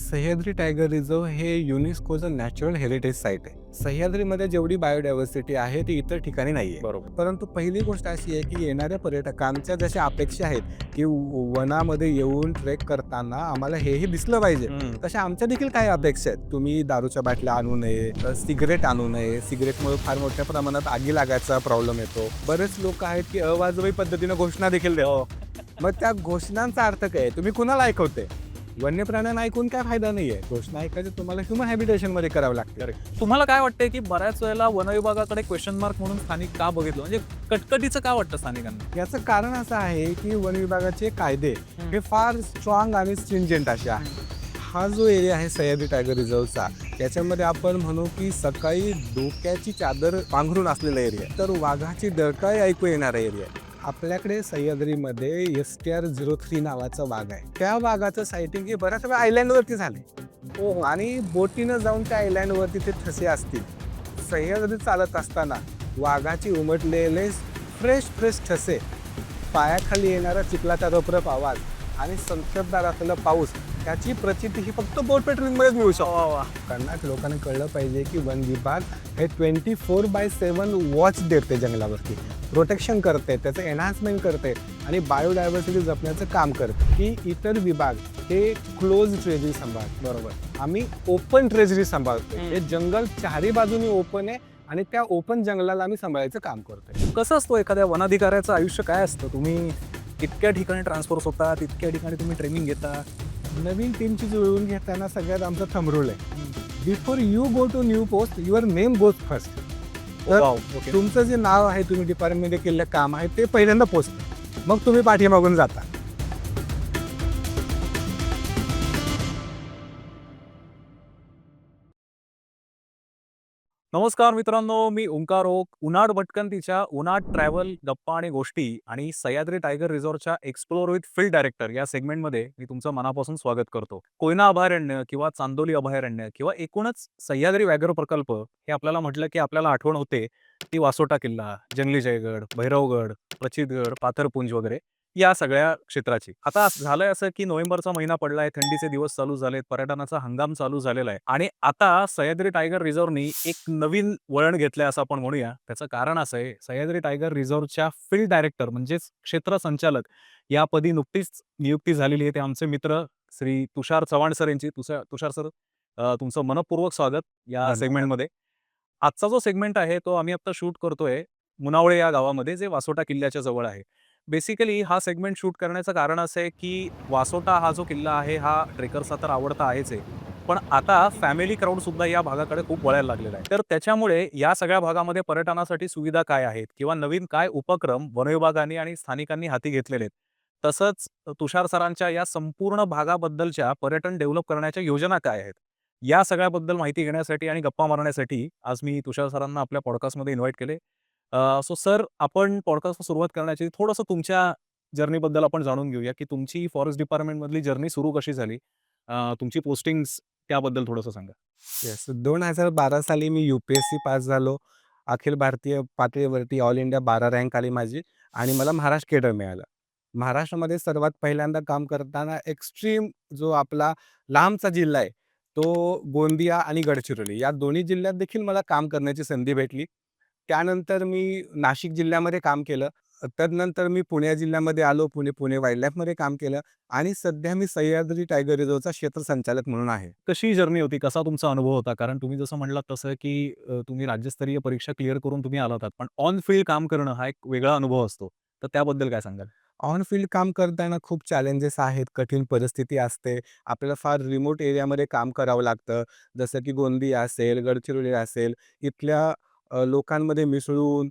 Sahyadri tiger reserve हे युनेस्कोचं natural heritage site आहे. सह्याद्रीमध्ये जेवढी बायोडायव्हर्सिटी आहे ती इतर ठिकाणी नाहीये. बरोबर. परंतु पहिली गोष्ट अशी आहे की येणाऱ्या पर्यटकांच्या जशा अपेक्षा आहेत की वनामध्ये येऊन ट्रेक करताना आम्हाला हेही दिसलं पाहिजे. हं. तशा आमच्या देखील काही अपेक्षा आहेत. तुम्ही दारूच्या बाटल्या आणू नये, सिगरेट आणू नये. सिगरेटमुळे फार मोठ्या प्रमाणात आगी लागायचा प्रॉब्लेम येतो. बरेच लोक आहेत की अवाजवी पद्धतीने घोषणा देखील देतात. मग त्या घोषणांचा अर्थ काय आहे? तुम्ही कुणाला ऐकवते? वन्य प्राण्यांना ऐकून काय फायदा नाहीये. घोषणा ऐकायची तुम्हाला ह्युमन हॅबिटेशन मध्ये करावं लागते. करेक्ट. तुम्हाला काय वाटतंय की बऱ्याच वेळेला वन विभागाकडे क्वेश्चन मार्क म्हणून स्थानिक का बघितलं? म्हणजे कटकटीचं का वाटतं स्थानिकांना? याचं कारण असं आहे की वन विभागाचे कायदे हे फार स्ट्रॉंग आणि स्ट्रिंजेंट असे आहेत. हा जो एरिया आहे सह्याद्री टायगर रिझर्वचा, त्याच्यामध्ये आपण म्हणू की सकाळी डोक्याची चादर पांघरून असलेला एरिया, तर वाघाची डरकाळी ऐकू येणारा एरिया आहे. आपल्याकडे सह्याद्रीमध्ये STR-03 नावाचा वाघ आहे. त्या वाघाचं सायटिंग हे बऱ्याच वेळा आयलँडवरती झाले. हो, आणि बोटीनं जाऊन त्या आयलँडवरती ते ठसे असतील. सह्याद्री चालत असताना वाघाची उमटलेले फ्रेश ठसे, पायाखाली येणारा चिखलाचा रपरप आवाज आणि संततधार असलेला पाऊस, त्याची प्रचिती ही फक्त बोट पेट्रोलिंगमध्येच मिळू शकतो. कर्नाटक लोकांना कळलं पाहिजे की वन विभाग हे 24/7 वॉच देते, जंगलावरती प्रोटेक्शन करते, त्याचं एनहान्समेंट करते आणि बायोडायव्हर्सिटी जपण्याचं काम करते. की इतर विभाग हे क्लोज ट्रेजरी सांभाळतात. बरोबर, आम्ही ओपन ट्रेजरी सांभाळतो. हे जंगल चारी बाजूनी ओपन आहे आणि त्या ओपन जंगलाला आम्ही सांभाळायचं काम करतोय. कसं असतो एखाद्या वनाधिकाऱ्याचं आयुष्य काय असतं? तुम्ही इतक्या ठिकाणी ट्रान्सफर होता, तितक्या ठिकाणी तुम्ही ट्रेनिंग घेता. नवीन टीमची जुळवून घेताना सगळ्यात आमचं थंब रूल आहे, before you go to new post your name goes first. तर ओके. तुमचं जे नाव आहे, तुम्ही डिपार्टमेंटमध्ये केलेलं काम आहे, ते पहिल्यांदा पोस्ट, मग तुम्ही पाठीमागून जाता. नमस्कार मित्रांनो, मी ओंकार ओक. उन्हाळ भटकंतीच्या उन्हाळ ट्रॅव्हल, गप्पा आणि गोष्टी आणि सह्याद्री टायगर रिझॉर्टच्या एक्सप्लोर विथ फील्ड डायरेक्टर या सेगमेंटमध्ये मी तुमचं मनापासून स्वागत करतो. कोयना अभयारण्य किंवा चांदोली अभयारण्य किंवा एकूणच सह्याद्री व्याघ्र प्रकल्प हे आपल्याला म्हटलं की आपल्याला आठवण होते ती वासोटा किल्ला, जंगली जयगड, भैरवगड, प्रचितगड, पाथरपुंज वगैरे या सगळ्या क्षेत्राची. आता झालंय असं की नोव्हेंबरचा महिना पडलाय, थंडीचे दिवस चालू झालेत, पर्यटनाचा हंगाम चालू झालेला आहे आणि आता सह्याद्री टायगर रिझर्व्हनी एक नवीन वळण घेतलंय असं आपण म्हणूया. त्याचं कारण असं आहे, सह्याद्री टायगर रिझर्व्हच्या फील्ड डायरेक्टर म्हणजेच क्षेत्र संचालक यापदी नुकतीच नियुक्ती झालेली आहे. ते आमचे मित्र श्री तुषार चव्हाण सर यांची. तुषार सर, तुमचं मनःपूर्वक स्वागत या धन्यवाद. सेगमेंटमध्ये. आजचा जो सेगमेंट आहे तो आम्ही आता शूट करतोय मुनावळे या गावामध्ये, जे वासोटा किल्ल्याच्या जवळ आहे. बेसिकली हा सेगमेंट शूट करण्याचं कारण असं आहे की वासोटा हा जो किल्ला आहे हा ट्रेकर्सचा तर आवडता आहेच आहे. पण आता फॅमिली क्राऊड सुद्धा या भागाकडे खूप वळायला लागलेला आहे. तर त्याच्यामुळे या सगळ्या भागामध्ये पर्यटनासाठी सुविधा काय आहेत किंवा नवीन काय उपक्रम वन विभागाने आणि स्थानिकांनी हाती घेतलेले आहेत. तसंच तुषार सरांच्या या संपूर्ण भागाबद्दलच्या पर्यटन डेव्हलप करण्याच्या योजना काय आहेत? या सगळ्याबद्दल माहिती घेण्यासाठी आणि गप्पा मारण्यासाठी आज मी तुषार सरांना आपल्या पॉडकास्टमध्ये इन्व्हाइट केले. सो सर, आपण पॉडकास्ट सुरुवात करण्याची थोडंसं तुमच्या जर्नीबद्दल आपण जाणून घेऊया, की तुमची फॉरेस्ट डिपार्टमेंटमधली जर्नी सुरू कशी झाली? तुमची पोस्टिंग्स त्याबद्दल थोडंसं सांगा. येस, 2012 साली मी UPSC पास झालो. अखिल भारतीय पातळीवरती ऑल इंडिया 12 रँक आली माझी आणि मला महाराष्ट्र केडर मिळालं. महाराष्ट्रामध्ये सर्वात पहिल्यांदा काम करताना एक्स्ट्रीम जो आपला लांबचा जिल्हा आहे, तो गोंदिया आणि गडचिरोली या दोन्ही जिल्ह्यात देखील मला काम करण्याची संधी भेटली. त्यानंतर मी नाशिक जिल्ह्यामध्ये काम केलं. तदनंतर मी पुणे जिल्ह्यामध्ये आलो. पुणे वाईल्डलाईफमध्ये काम केलं आणि सध्या मी सह्याद्री टायगर रिझर्वचा क्षेत्र संचालक म्हणून आहे. कशी जर्नी होती? कसा तुमचा अनुभव होता? कारण तुम्ही जसं म्हणलात तसं, की तुम्ही राज्यस्तरीय परीक्षा क्लिअर करून तुम्ही आला होतात. पण ऑन फील्ड काम करणं हा एक वेगळा अनुभव असतो. तर त्याबद्दल काय सांगाल? ऑन फील्ड काम करताना खूप चॅलेंजेस आहेत, कठीण परिस्थिती असते. आपल्याला फार रिमोट एरियामध्ये काम करावं लागतं. जसं की गोंदिया असेल, गडचिरोली असेल, इथल्या लोकांमध्ये मिसळून,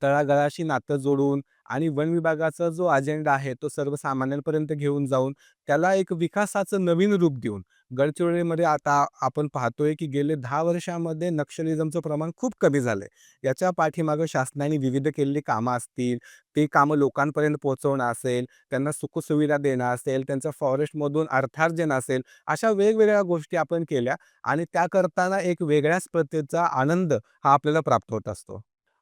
तळागाळाशी नातं जोडून आणि वन विभागाचा जो अजेंडा आहे, तो सर्वसामान्यांपर्यंत घेऊन जाऊन त्याला एक विकासाचं नवीन रूप देऊन, गडचिरोलीमध्ये आता आपण पाहतोय की गेले 10 वर्षामध्ये नक्षलिझमचं प्रमाण खूप कमी झालंय. याच्या पाठीमागं शासनाने विविध केलेली कामं असतील, ते कामं लोकांपर्यंत पोहोचवणं असेल, त्यांना सुखसुविधा देणं असेल, त्यांचं फॉरेस्टमधून अर्थार्जन असेल, अशा वेगवेगळ्या गोष्टी आपण केल्या आणि त्या करताना एक वेगळ्याच प्रतीचा आनंद हा आपल्याला प्राप्त होत असतो.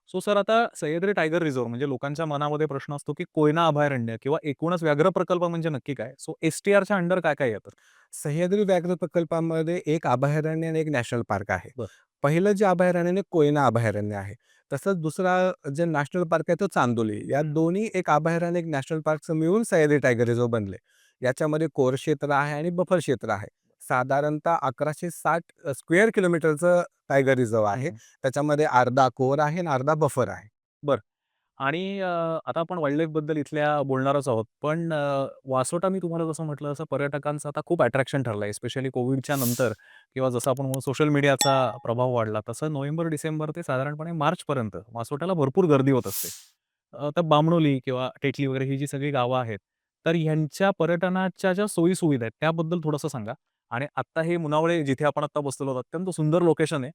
सो सर आता सह्याद्री टायगर रिझर्व्ह म्हणजे लोकांच्या मनामध्ये प्रश्न असतो, की कोयना अभयारण्य किंवा एकूणच व्याघ्र प्रकल्प म्हणजे नक्की काय? सो एस-टी-आरच्या अंडर काय-काय येतं? सह्याद्री व्याघ्र प्रकल्पामध्ये एक अभयारण्य आणि एक नॅशनल पार्क आहे. बरं. पहिलं जे अभयारण्य आहे कोयना अभयारण्य आहे. तसंच दुसरा जे नॅशनल पार्क आहे तो चांदोली. या दोन्ही एक अभयारण्य, एक नॅशनल पार्कचं मिळून सह्याद्री टायगर रिझर्व्ह बनले. याच्यामध्ये कोर क्षेत्र आहे आणि बफर क्षेत्र आहे. साधारणतः 1160 स्क्वेअर किलोमीटरचं टायगर रिझर्व्ह हं, आहे. हं. त्याच्यामध्ये अर्धा कोर आहे आणि अर्धा बफर आहे. बरं. आणि आता आपण वाईल्डलाईफबद्दल इथल्या बोलणारच आहोत. पण वासोटा मी तुम्हाला जसं म्हटलं तसं पर्यटकांचं आता खूप अट्रॅक्शन ठरलं आहे. स्पेशली कोव्हिडच्या नंतर किंवा जसं आपण म्हणू सोशल मीडियाचा प्रभाव वाढला. तसं नोव्हेंबर, डिसेंबर ते साधारणपणे मार्चपर्यंत वासोट्याला भरपूर गर्दी होत असते. तर बामणोली किंवा टेटली वगैरे ही जी सगळी गावं आहेत, तर ह्यांच्या पर्यटनाच्या ज्या सोयी-सुविधा आहेत त्याबद्दल थोडंसं सांगा? आणि आत्ता हे मुनावळे जिथे आपण आत्ता बसलेलो आहोत, अत्यंत सुंदर लोकेशन आहे.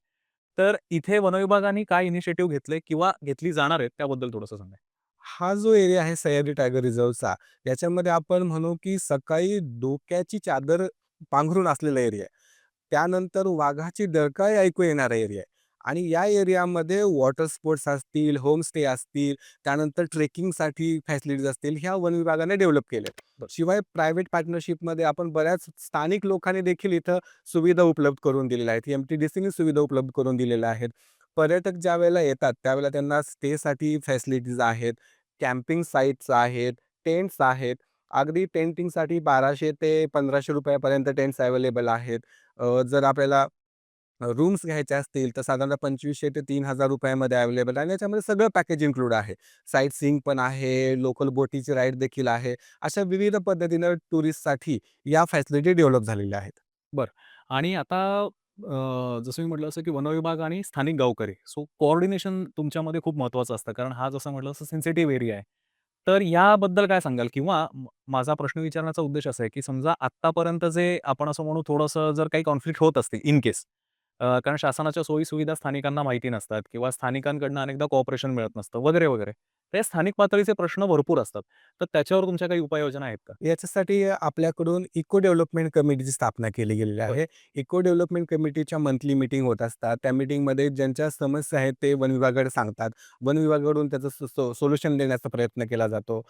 तर इथे वनविभागाने काय इनिशिएटिव्ह घेतले किंवा घेतली जाणार आहेत त्याबद्दल थोडंसं सांगा? हा जो एरिया आहे सह्याद्री टायगर रिझर्व्हचा, याच्यामध्ये आपण म्हणू की सकाळी डोक्याची चादर पांघरून असलेला एरिया आहे. त्यानंतर वाघाची डरकाळी ऐकू येणारा एरिया आहे आणि या एरियामध्ये वॉटर स्पोर्ट्स असतील, होमस्टे असतील, त्यानंतर ट्रेकिंगसाठी फॅसिलिटीज असतील, ह्या वन विभागाने डेव्हलप केल्या. बरं. शिवाय प्रायव्हेट पार्टनरशिपमध्ये आपण बऱ्याच स्थानिक लोकांनी देखील इथं सुविधा उपलब्ध करून दिलेल्या आहेत. एम-टी-डी-सीने सुविधा उपलब्ध करून दिलेल्या आहेत. पर्यटक ज्यावेळेला येतात, त्यावेळेला त्यांना स्टेसाठी फॅसिलिटीज आहेत, कॅम्पिंग साइट्स आहेत, टेंट्स आहेत. अगदी टेंटिंगसाठी 1200 ते ₹1500 पर्यंत टेंट्स अवेलेबल आहेत. जर आपल्याला रूम्स घ्यायच्या असतील, तर साधारणतः 2500 ते ₹3000 मध्ये अवेलेबल आहे आणि याच्यामध्ये सगळं पॅकेज इन्क्लूड आहे. साईट सीइंग पण आहे, लोकल बोटीची राईड देखील आहे. अशा विविध पद्धतीनं टुरिस्टसाठी या फॅसिलिटी डेव्हलप झालेल्या आहेत. बरं. आणि आता जसं मी म्हटलं असं की वनविभाग आणि स्थानिक गावकरी. सो कोऑर्डिनेशन तुमच्यामध्ये खूप महत्त्वाचं असतं. कारण हा जसं म्हटलं तसं सेन्सिटिव्ह एरिया आहे. तर याबद्दल काय सांगाल? किंवा माझा प्रश्न विचारण्याचा उद्देश असा आहे, की समजा आत्तापर्यंत जे आपण असं म्हणू थोडंसं जर काही कॉन्फ्लिक्ट होत असते इन केस कारण शासनाच्या सोयी-सुविधा स्थानिकांना माहिती नसतात किंवा स्थानिकांकडून अनेकदा कोऑपरेशन मिळत नसतं वगैरे, वगैरे. ते स्थानिक पातळीचे प्रश्न भरपूर असतात. तर त्याच्यावर तुमच्या काही उपाययोजना आहेत का? याच्यासाठी आपल्याकडून इको डेव्हलपमेंट कमिटीची स्थापना केली गेलेली बरं. आहे. इको डेव्हलपमेंट कमिटीच्या मंथली मीटिंग होत असतात. त्या मीटिंगमध्ये ज्यांच्या समस्या आहेत ते वन विभागाकडे सांगतात. वन विभागाकडून त्याचं सोल्युशन देण्याचा प्रयत्न केला जातो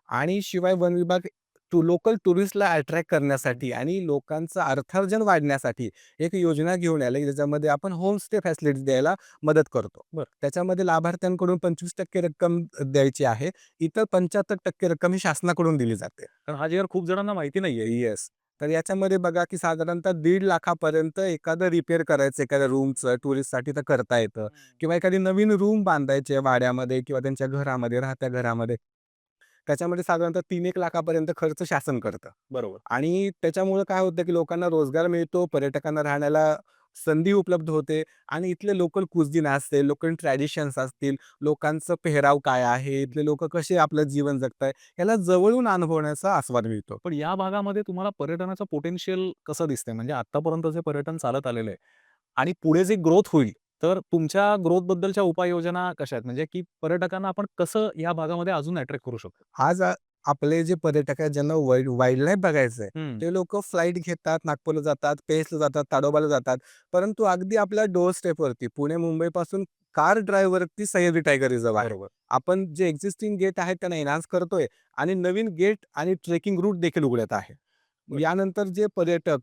आणि शिवाय वन विभाग लोकल टुरिस्टला अट्रॅक्ट करण्यासाठी आणि लोकांचं अर्थार्जन वाढण्यासाठी एक योजना घेऊन आली, ज्याच्यामध्ये आपण होमस्टे फॅसिलिटी द्यायला मदत करतो. बरं. त्याच्यामध्ये लाभार्थ्यांकडून 25% रक्कम द्यायची आहे. इतर 75% रक्कम ही शासनाकडून दिली जाते. कारण हा जिअर खूप जणांना माहिती नाहीये. येस. तर याच्यामध्ये बघा, की साधारणतः 1,50,000 एखादं रिपेअर करायचं एखाद्या रूमचं टुरिस्टसाठी तर करता येतं किंवा एखादी नवीन रूम बांधायची आहे वाड्यामध्ये किंवा त्यांच्या घरामध्ये, राहत्या घरामध्ये. त्याच्यामध्ये साधारणतः 3-1 लाखापर्यंत खर्च शासन करतं. बरोबर. आणि त्याच्यामुळं काय होतं, की लोकांना रोजगार मिळतो, पर्यटकांना राहण्याला संधी उपलब्ध होते आणि इथले लोकल कुझिन असतील, लोकल ट्रॅडिशन्स असतील, लोकांचं पेहराव काय आहे, इथले लोकं कसे आपलं जीवन जगताय, याला जवळून अनुभवण्याचा आस्वाद मिळतो. पण या भागामध्ये तुम्हाला पर्यटनाचं पोटेन्शियल कसं दिसतंय? म्हणजे आत्तापर्यंत जे पर्यटन चालत आलेलं आहे आणि पुढे जे ग्रोथ होईल, तर तुमच्या ग्रोथबद्दलच्या उपाययोजना कशा आहेत? म्हणजे की पर्यटकांना आपण कसं या भागामध्ये अजून अट्रॅक्ट करू शकतो? आज आपले जे पर्यटक आहेत ज्यांना वाईल्डलाईफ बघायचं आहे, हं. ते लोकं फ्लाइट घेतात, नागपूरला जातात, पेसला जातात, ताडोबाला जातात. परंतु अगदी आपल्या डोअर स्टेपवरती पुणे, मुंबईपासून कार ड्राईव्हवरती सह्याद्री टायगर रिझर्व्ह आहे. बरोबर. आपण जे एक्झिस्टिंग गेट आहेत त्यांना एन्हान्स करतोय आणि नवीन गेट आणि ट्रेकिंग रूट देखील उघडत आहे. बरं. यानंतर जे पर्यटक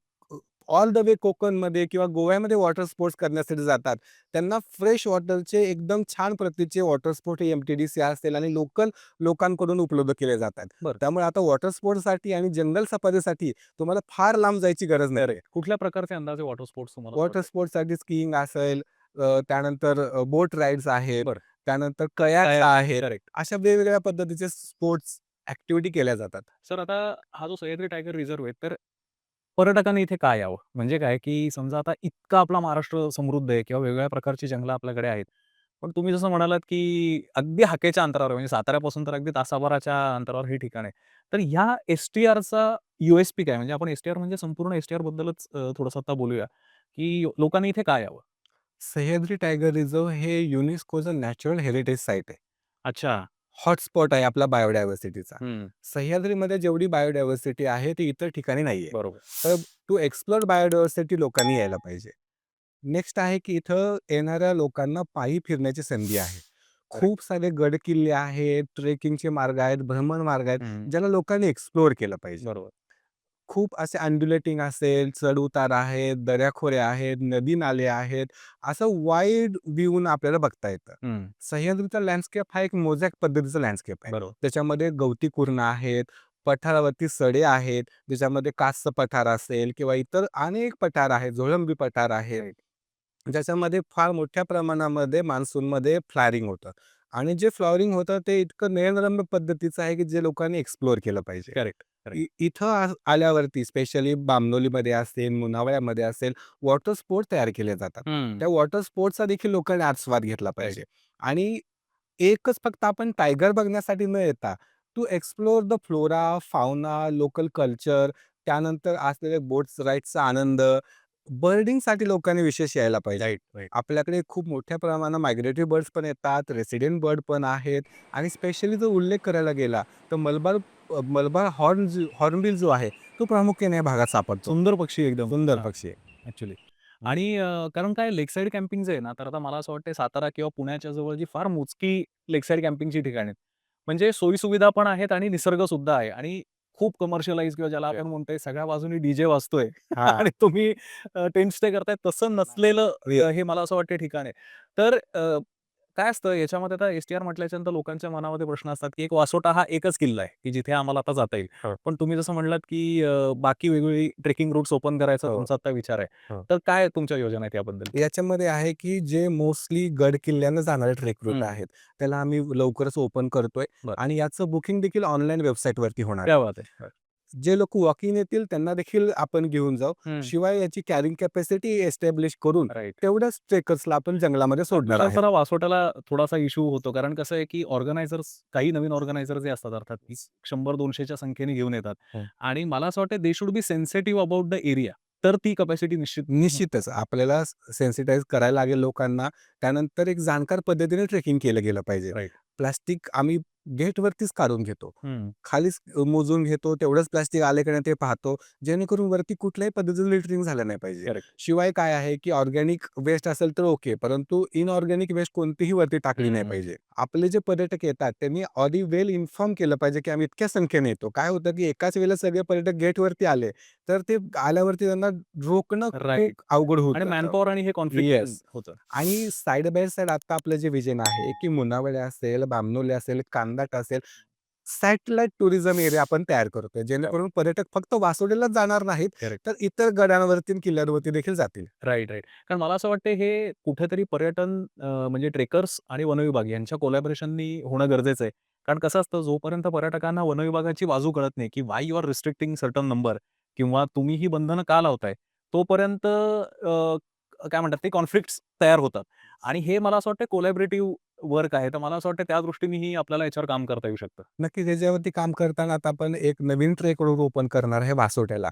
ऑल द वे कोकणमध्ये किंवा गोव्यामध्ये वॉटर स्पोर्ट्स करण्यासाठी जातात, त्यांना फ्रेश वॉटरचे एकदम छान प्रतीचे वॉटर स्पोर्ट एम-टी-डी-सी असेल आणि लोकल लोकांकडून उपलब्ध केले जातात. बरं. त्यामुळे आता वॉटर स्पोर्ट्ससाठी आणि जंगल सफारीसाठी तुम्हाला फार लांब जायची गरज नाही. कुठल्या प्रकारचे अंदाजे वॉटर स्पोर्ट्स तुम्हाला वॉटर वाटतात? स्पोर्ट्ससाठी स्कीइंग असेल, त्यानंतर बोट राईड्स आहेत, बरं. त्यानंतर कयाक्स आहेत. करेक्ट. अशा वेगवेगळ्या पद्धतीचे स्पोर्ट्स ॲक्टिव्हिटी केल्या जातात. सर आता हा जो सह्याद्री टायगर रिझर्व्ह आहे, तर पर्यटकांनी इथे का यावं? म्हणजे काय, की समजा आता इतका आपला महाराष्ट्र समृद्ध आहे किंवा वेगवेगळ्या प्रकारची जंगलं आपल्याकडे आहेत. पण तुम्ही जसं म्हणालात, की अगदी हाकेच्या अंतरावर आहे, म्हणजे साताऱ्यापासून तर अगदी तासाभराच्या अंतरावर हे ठिकाण आहे. तर ह्या एस-टी-आरचा यू-एस-पी काय? म्हणजे आपण एस-टी-आर म्हणजे संपूर्ण एस-टी-आर बद्दलच थोडंसं आता बोलूया, की लोकांनी इथे का यावं? सह्याद्री टायगर रिझर्व्ह हे युनेस्कोचं नॅचरल हेरिटेज साईट आहे. अच्छा. हॉटस्पॉट आहे आपला बायोडायव्हर्सिटीचा. हं. सह्याद्रीमध्ये जेवढी बायोडायव्हर्सिटी आहे ती इतर ठिकाणी नाहीये. बरोबर. तर टू एक्सप्लोर बायोडायव्हर्सिटी लोकांनी यायला पाहिजे. नेक्स्ट आहे की इथं येणाऱ्या लोकांना पायी फिरण्याची संधी आहे. करेक्ट. खूप सारे गड किल्ले आहेत, ट्रेकिंगचे मार्ग आहेत, भ्रमण मार्ग आहेत, हं. ज्याला लोकांनी एक्सप्लोर केलं पाहिजे. बरोबर. खूप असे अनड्युलेटिंग असेल, चढ-उतार आहेत, दऱ्या-खोऱ्या आहेत, नदी-नाले आहेत, असं वाईड व्ह्यूनं आपल्याला बघता येतं. हं. सह्याद्रीचा लँडस्केप हा एक मोझॅक पद्धतीचा लँडस्केप आहे. बरोबर. त्याच्यामध्ये गवती कुरणं आहेत, पठारावरती सडे आहेत, ज्याच्यामध्ये कासचं पठार असेल किंवा इतर अनेक पठार आहेत, झोळंबी पठार आहेत. राइट. ज्याच्यामध्ये फार मोठ्या प्रमाणामध्ये मान्सूनमध्ये फ्लॉवरिंग होतं आणि जे फ्लॉवरिंग होतं ते इतकं नयनरम्य पद्धतीचं आहे, की जे लोकांनी एक्सप्लोर केलं पाहिजे. Correct, correct. इथं आल्यावरती स्पेशली बामणोलीमध्ये असेल, मुनावळ्यामध्ये असेल, वॉटर स्पोर्ट तयार केले जातात. हं. त्या वॉटर स्पोर्ट्सचा देखील लोकांनी आस्वाद घेतला राइट. पाहिजे आणि एकच फक्त आपण टायगर बघण्यासाठी न येता to explore the flora, fauna, local culture, त्यानंतर असलेले बोट्स राईड्सचा आनंद, बर्डिंगसाठी लोकांनी विशेष यायला पाहिजे. Right, right. आपल्याकडे खूप मोठ्या प्रमाणात मायग्रेटरी बर्ड्स पण येतात, रेसिडेंट बर्ड पण आहेत आणि स्पेशली जर उल्लेख करायला गेला तर मलबार हॉर्नबिल जो आहे तो प्रामुख्याने या भागात सापडतो. सुंदर पक्षी एकदम. सुंदर हां, पक्षी आहे. ॲक्चुअली. आणि कारण काय लेक साइड कॅम्पिंग जे आहे ना, तर आता मला असं वाटतं सातारा किंवा पुण्याच्या जवळची फार मोजकी लेक साइड कॅम्पिंगची ठिकाणं आहेत. म्हणजे सोयी-सुविधा पण आहेत आणि निसर्ग सुद्धा आहे आणि खूप कमर्शियलाइज किंवा ज्याला आपण म्हणतोय सगळ्या बाजूनी डीजे वाजतोय हां. आणि तुम्ही टेंट स्टे करताय तसं नसलेलं हे मला असं वाटतं ठिकाण आहे. तर काय असतं याच्यामध्ये आता एस-टी-आर म्हटल्याच्यानंतर लोकांच्या मनामध्ये प्रश्न असतात, की एक वासोटा हा एकच किल्ला आहे, की जिथे आम्हाला आता जाता येईल. हो, पण तुम्ही जसं म्हणलात, की बाकी वेगवेगळी ट्रेकिंग रूट्स ओपन करायचा हो, तुमचा आता विचार आहे. हो. तर काय तुमच्या योजना आहेत याबद्दल? याच्यामध्ये आहे, की जे मोस्टली गड किल्ल्यानं जाणारे ट्रेक रूट हं. आहेत, त्याला आम्ही लवकरच ओपन करतोय बरं. आणि याचं बुकिंग देखील ऑनलाईन वेबसाईटवरती होणार क्या आहे. बात है! बरं. जे लोक वॉक इन येतील त्यांना देखील आपण घेऊन जाऊ. हं. शिवाय याची कॅरिंग कॅपॅसिटी एस्टॅब्लिश करून राइट. तेवढ्याच ट्रेकर्सला आपण जंगलामध्ये सोडणार आहे. जरा वासोट्याला थोडासा इश्यू होतो. कारण कसं आहे, की ऑर्गनायझर्स काही नवीन ऑर्गनायझर जे असतात अर्थात, की 100-200 च्या संख्येने घेऊन येतात हं. आणि मला असं वाटतं दे should B sensitive about the area. तर ती कॅपॅसिटी निश्चित निश्चितच आपल्याला सेन्सिटाईज करायला लागेल लोकांना. त्यानंतर एक जाणकार पद्धतीने ट्रेकिंग केलं गेलं पाहिजे. राइट. प्लास्टिक आम्ही गेटवरतीच काढून घेतो. हं. खालीच मोजून घेतो. तेवढंच प्लास्टिक आले का नाही ते पाहतो. जेणेकरून वरती कुठल्याही पद्धतीचं लिटरिंग झालं नाही पाहिजे. करेक्ट. शिवाय काय आहे, की ऑर्गॅनिक वेस्ट असेल तर ओके. परंतु इनऑर्गॅनिक वेस्ट कोणतीही वरती टाकली नाही हं. पाहिजे. आपले जे पर्यटक येतात त्यांनी आधी वेल इन्फॉर्म केलं पाहिजे, की आम्ही इतक्या संख्येने येतो. काय होतं, की एकाच वेळेला सगळे पर्यटक गेटवरती आले, तर ते आल्यावरती त्यांना रोखणं खूप राइट. अवघड होऊन आणि जातं. मॅनपॉवर आणि हे कॉन्फ्लिक्ट पण येस. होतं. आणि साइड बाय साइड आता आपलं जे व्हिजन आहे, की मुनावळे असेल, बामणोली असेल, कांदाट असेल, सॅटेलाइट टुरिझम एरिया आपण तयार करतोय. जेणेकरून पर्यटक फक्त वासोडेलाच जाणार नाहीत, करेक्ट. तर इतर गडांवरती आणि किल्ल्यांवरती देखील जातील. Right, right. कारण मला असं वाटतं हे कुठेतरी पर्यटन म्हणजे ट्रेकर्स आणि वनविभाग यांच्या कोलॅबोरेशननी होणं गरजेचं आहे. कारण कसं असतं जोपर्यंत पर्यटकांना वनविभागाची बाजू कळत नाही, की why you are restricting certain number किंवा तुम्ही ही बंधनं का लावताय? तोपर्यंत काय म्हणतात ते कॉन्फ्लिक्ट्स तयार होतात. आणि हे मला असं वाटतं कोलॅबोरेटिव्ह वर्क आहे. तर मला असं वाटतं त्या दृष्टीनेही आपल्याला याच्यावर काम करता येऊ शकतं. नक्कीच याच्यावरती काम करताना आता आपण एक नवीन ट्रेक रूट ओपन करणार आहे वासोट्याला.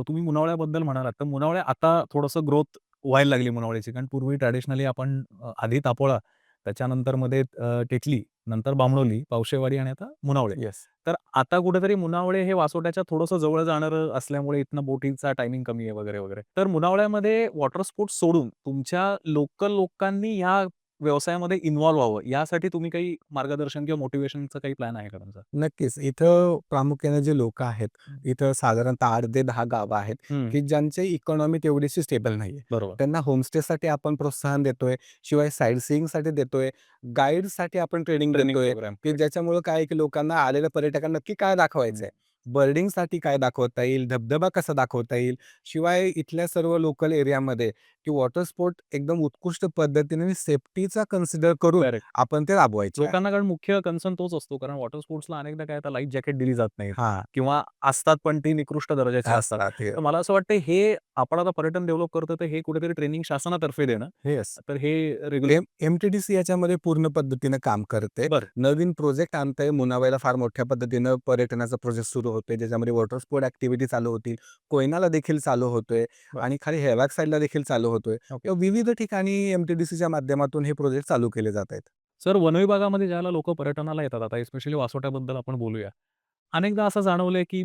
तुम्ही मुनावळ्याबद्दल म्हणालात, तर मुनावळ्या आता थोडंसं ग्रोथ व्हायला लागली मुनावळ्याची. कारण पूर्वी ट्रॅडिशनली आपण आधी तापोळा, त्याच्यानंतर मध्ये टेकली, नंतर बामणोली, पावशेवाडी आणि आता मुनावळे. येस. तर आता कुठेतरी मुनावळे हे वासोट्याच्या थोडंसं जवळ जाणारं असल्यामुळे इथनं बोटिंगचा टायमिंग कमी आहे वगैरे, वगैरे. तर मुनावळ्यामध्ये वॉटर स्पोर्ट्स सोडून तुमच्या लोकल लोकांनी ह्या व्यवसायामध्ये इन्व्हॉल्व व्हावं, यासाठी तुम्ही काही मार्गदर्शन किंवा मोटिव्हेशनचा काही प्लॅन आहे का तुमचा? नक्कीच. इथं प्रामुख्याने जे लोकं आहेत, हं. इथं साधारणतः 8 ते 10 गावं आहेत, हं. की ज्यांची इकॉनॉमी तेवढीशी स्टेबल नाहीये. बरोबर. त्यांना होमस्टेसाठी आपण प्रोत्साहन देतोय. शिवाय साईट सीइंगसाठी देतोय. गाईडसाठी आपण ट्रेनिंग ट्रेनिंग देतोय, प्रोग्राम. की ज्याच्यामुळं काय आहे, की लोकांना आलेल्या पर्यटकांना नक्की काय दाखवायचंय. बर्डिंगसाठी काय दाखवता येईल, धबधबा कसा दाखवता येईल. शिवाय इथल्या सर्व लोकल एरियामध्ये, की वॉटर स्पोर्ट एकदम उत्कृष्ट पद्धतीने आणि सेफ्टीचा कन्सिडर करून करेक्ट. आपण ते राबवायचे आहे. लोकांना कारण मुख्य कन्सर्न तोच असतो. कारण वॉटर स्पोर्ट्सला अनेकदा काय आता लाईफ जॅकेट दिली जात नाहीत हां, किंवा असतात पण ती निकृष्ट दर्जाची असतात. असतात. तर मला असं वाटतं हे आपण आता पर्यटन डेव्हलप करतो, तर हे कुठेतरी ट्रेनिंग शासनातर्फे देणं. येस. तर हे रेग्युलर एम-टी-डी-सी याच्यामध्ये पूर्ण पद्धतीनं काम करते. बरं. नवीन प्रोजेक्ट आणतंय. मुनाबाईला फार मोठ्या पद्धतीनं पर्यटनाचा प्रोजेक्ट सुरू होतोय. ज्याच्यामध्ये वॉटर स्पोर्ट ॲक्टिव्हिटी चालू होतील. कोयनाला देखील चालू होतोय बरं. आणि खाली हेळवाक साईडला देखील चालू होतोय. ओके. किंवा विविध ठिकाणी एम-टी-डी-सीच्या माध्यमातून हे प्रोजेक्ट चालू केले जात आहेत. सर वनविभागामध्ये ज्यावेळेला लोकं पर्यटनाला येतात, आता स्पेशली वासोट्याबद्दल आपण बोलूया. अनेकदा असं जाणवलंय, की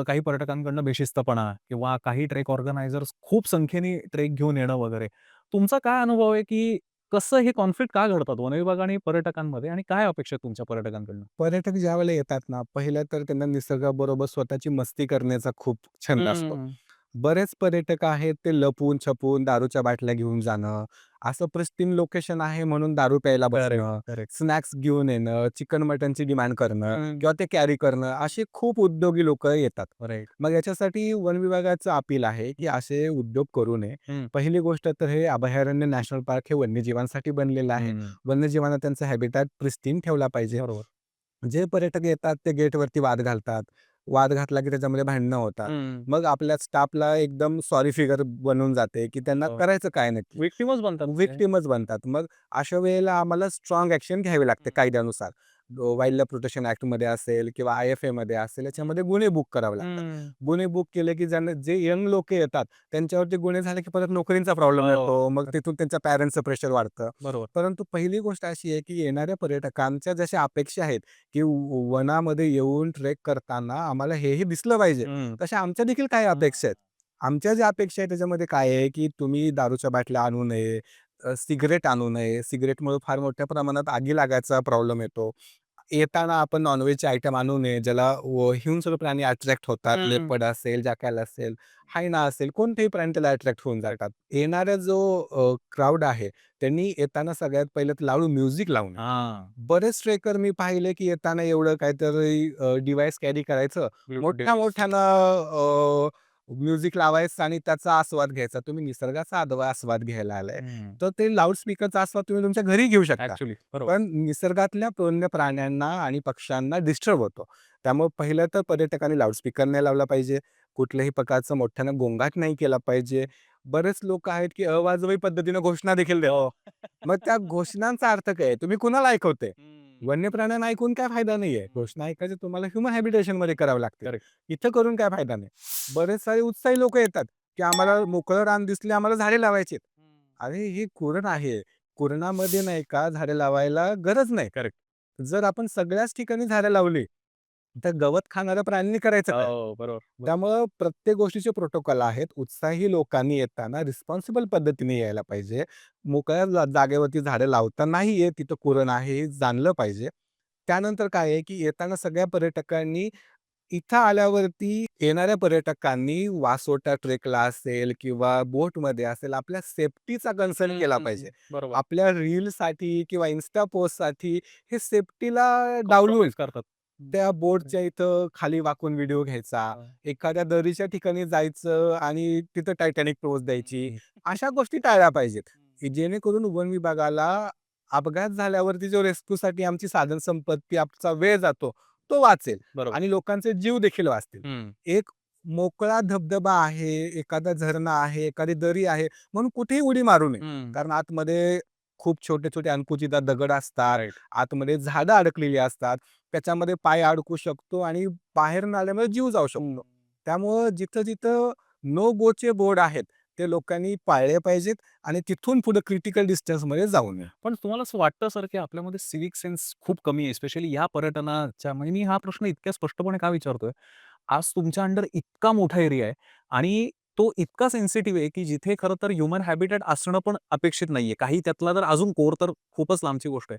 काही पर्यटकांकडनं बेशिस्तपणा किंवा काही ट्रेक ऑर्गनायझर्स खूप संख्येने ट्रेक घेऊन येणं वगैरे. तुमचा काय अनुभव आहे, की कसं हे कॉन्फ्लिक्ट का घडतात वनविभाग आणि पर्यटकांमध्ये आणि काय अपेक्षा आहेत तुमच्या पर्यटकांकडनं? पर्यटक ज्यावेळेला येतात ना, पहिलं तर त्यांना निसर्गाबरोबर स्वतःची मस्ती करण्याचा खूप छंद असतो. हं. बरेच पर्यटक आहेत ते लपून-छपून दारूच्या बाटल्या घेऊन जाणं, असं प्रिस्टीन लोकेशन आहे म्हणून दारू प्यायला करेक्ट, बसणं, करेक्ट. स्नॅक्स घेऊन येणं, चिकन मटनची डिमांड करणं हं. किंवा ते कॅरी करणं, असे खूप उद्योगी लोकं येतात. राइट. मग याच्यासाठी वन विभागाचं अपील आहे, की असे उद्योग करू नये. हं. पहिली गोष्ट तर हे अभयारण्य नॅशनल पार्क हे वन्यजीवांसाठी बनलेलं आहे. हं. वन्यजीवांना त्यांचा हॅबिटॅट प्रिस्टीन ठेवला पाहिजे. बरोबर. जे पर्यटक येतात ते गेटवरती वाद घालतात. वाद घातला की त्याच्यामध्ये भांडणं होतात. हं. मग आपल्या स्टाफला एकदम सॉरी फिगर बनून जाते, की त्यांना हो. करायचं काय नक्की? व्हिक्टिमच बनतात ते. व्हिक्टिमच बनतात. मग अशा वेळेला आम्हाला स्ट्राँग ॲक्शन घ्यावी लागते हं. कायद्यानुसार. वाईल्ड लाईफ प्रोटेक्शन ॲक्टमध्ये असेल किंवा IFAमध्ये असेल, याच्यामध्ये गुन्हे बुक करावे लागतात. हं. गुन्हे बुक केले की ज्यांना जे यंग लोकं येतात, त्यांच्यावरती गुन्हे झाले की परत नोकरीचा प्रॉब्लेम हो. येतो. मग तिथून त्यांच्या पॅरेंट्सचं प्रेशर वाढतं. बरोबर. परंतु पहिली गोष्ट अशी आहे की येणाऱ्या पर्यटकांच्या जशा अपेक्षा आहेत, की वनामध्ये येऊन ट्रेक करताना आम्हाला हेही दिसलं पाहिजे. हं. तशा आमच्या देखील काही अपेक्षा आहेत. आमच्या ज्या अपेक्षा आहेत त्याच्यामध्ये काय आहे, की तुम्ही दारूच्या बाटल्या आणू नये, सिगारेट आणू नये. सिगारेटमुळे फार मोठ्या प्रमाणात आगी लागायचा प्रॉब्लेम येतो. येताना आपण नॉन-व्हेजचे आयटम आणू नये, ज्याला हिंस्र प्राणी अट्रॅक्ट होतात. हं. लेपर्ड असेल, जाकॅल असेल, हायना असेल, कोणतेही प्राणी त्याला अट्रॅक्ट होऊन जातात. येणारा जो क्राउड आहे, त्यांनी येताना सगळ्यात पहिलं तर लाऊड म्युझिक लावू नये. हां. बरेच ट्रेकर मी पाहिले, की येताना एवढं काहीतरी डिव्हाइस कॅरी करायचं, ब्लूटूथ डिव्हाइस. मोठ्या-मोठ्यानं म्युझिक लावायचं आणि त्याचा आस्वाद घ्यायचा. तुम्ही निसर्गाचा आस्वाद घ्यायला आलाय, हं. तर ते लाउड स्पीकरचा आस्वाद तुम्ही तुमच्या घरी घेऊ शकता. ॲक्चुअली. बरोबर. पण निसर्गातल्या वन्य प्राण्यांना आणि पक्ष्यांना डिस्टर्ब होतो. त्यामुळे पहिलं तर पर्यटकांनी लाउडस्पीकर नाही लावला पाहिजे. कुठल्याही प्रकारचं मोठ्यानं गोंगाट नाही केला पाहिजे. बरेच लोक आहेत, की अवाजवी पद्धतीनं घोषणा देखील देतात. हो. मग त्या घोषणांचा अर्थ काय आहे? तुम्ही कुणाला ऐकवताय? हं. वन्य प्राण्यांना ऐकून काय फायदा नाहीये. हं. घोषणा ऐकायची तुम्हाला ह्युमन हॅबिटेशनमध्ये करावं लागते. करेक्ट. इथं करून काय फायदा नाही. बरेच सारे उत्साही लोकं येतात, की आम्हाला मोकळं रान दिसले, आम्हाला झाडे लावायची अरे हे कुरण आहे. कुरणामध्ये नाही का झाडे लावायला गरज नाही. करेक्ट. जर आपण सगळ्याच ठिकाणी झाडं लावली, तर गवत खाणाऱ्या प्राण्यांनी करायचं काय? हो. बरोबर. त्यामुळं प्रत्येक गोष्टीचे प्रोटोकॉल आहेत. उत्साही लोकांनी येताना रिस्पॉन्सिबल पद्धतीने यायला पाहिजे. मोकळ्या जागेवरती झाडं लावता नाही येत, तिथं कुरण आहे हे जाणलं पाहिजे. त्यानंतर काय आहे, की येताना सगळ्या पर्यटकांनी इथं आल्यावरती येणाऱ्या पर्यटकांनी वासोटा ट्रेकला असेल किंवा बोटमध्ये असेल, आपल्या सेफ्टीचा कन्सर्न केला हं. पाहिजे. बरोबर. आपल्या रीलसाठी किंवा Insta पोस्टसाठी हे सेफ्टीला डावलून कॉम्प्रोमाईज करतात. त्या बोटच्या इथं खाली वाकून व्हिडिओ घ्यायचा, हां. एखाद्या दरीच्या ठिकाणी जायचं आणि तिथं टायटॅनिक पोज द्यायची. हं. अशा गोष्टी टाळल्या पाहिजेत, की जेणेकरून वन विभागाला अपघात झाल्यावरती जो रेस्क्यूसाठी आमची साधनसंपत्ती, आमचा वेळ जातो, तो वाचेल बरोबर. आणि लोकांचे जीव देखील वाचतील. हं. एक मोकळा धबधबा आहे, एखादा झरणा आहे, एखादी दरी आहे म्हणून कुठेही उडी मारू नये. हं. कारण आतमध्ये खूप छोटे-छोटे अंकुचित दगड असतात, राइट. आतमध्ये झाडं अडकलेली असतात. त्याच्यामध्ये पाय अडकू शकतो आणि बाहेर न आल्यामुळे जीव जाऊ हं. शकतो. त्यामुळं जिथं-जिथं नो गोचे बोर्ड आहेत, ते लोकांनी पाळले पाहिजेत आणि तिथून पुढे क्रिटिकल डिस्टन्समध्ये जाऊ नये. पण तुम्हाला असं वाटतं सर, की आपल्यामध्ये सिव्हिक सेन्स खूप कमी आहे, स्पेशली ह्या पर्यटनाच्या म्हणजे मी हा प्रश्न इतक्या स्पष्टपणे का विचारतोय? आज तुमच्या अंडर इतका मोठा एरिया आहे आणि तो इतका सेन्सिटिव्ह आहे, की जिथे खरं तर ह्युमन हॅबिटॅट असणं पण अपेक्षित नाहीये. काही त्यातला तर अजून कोर तर खूपच लांबची गोष्ट आहे.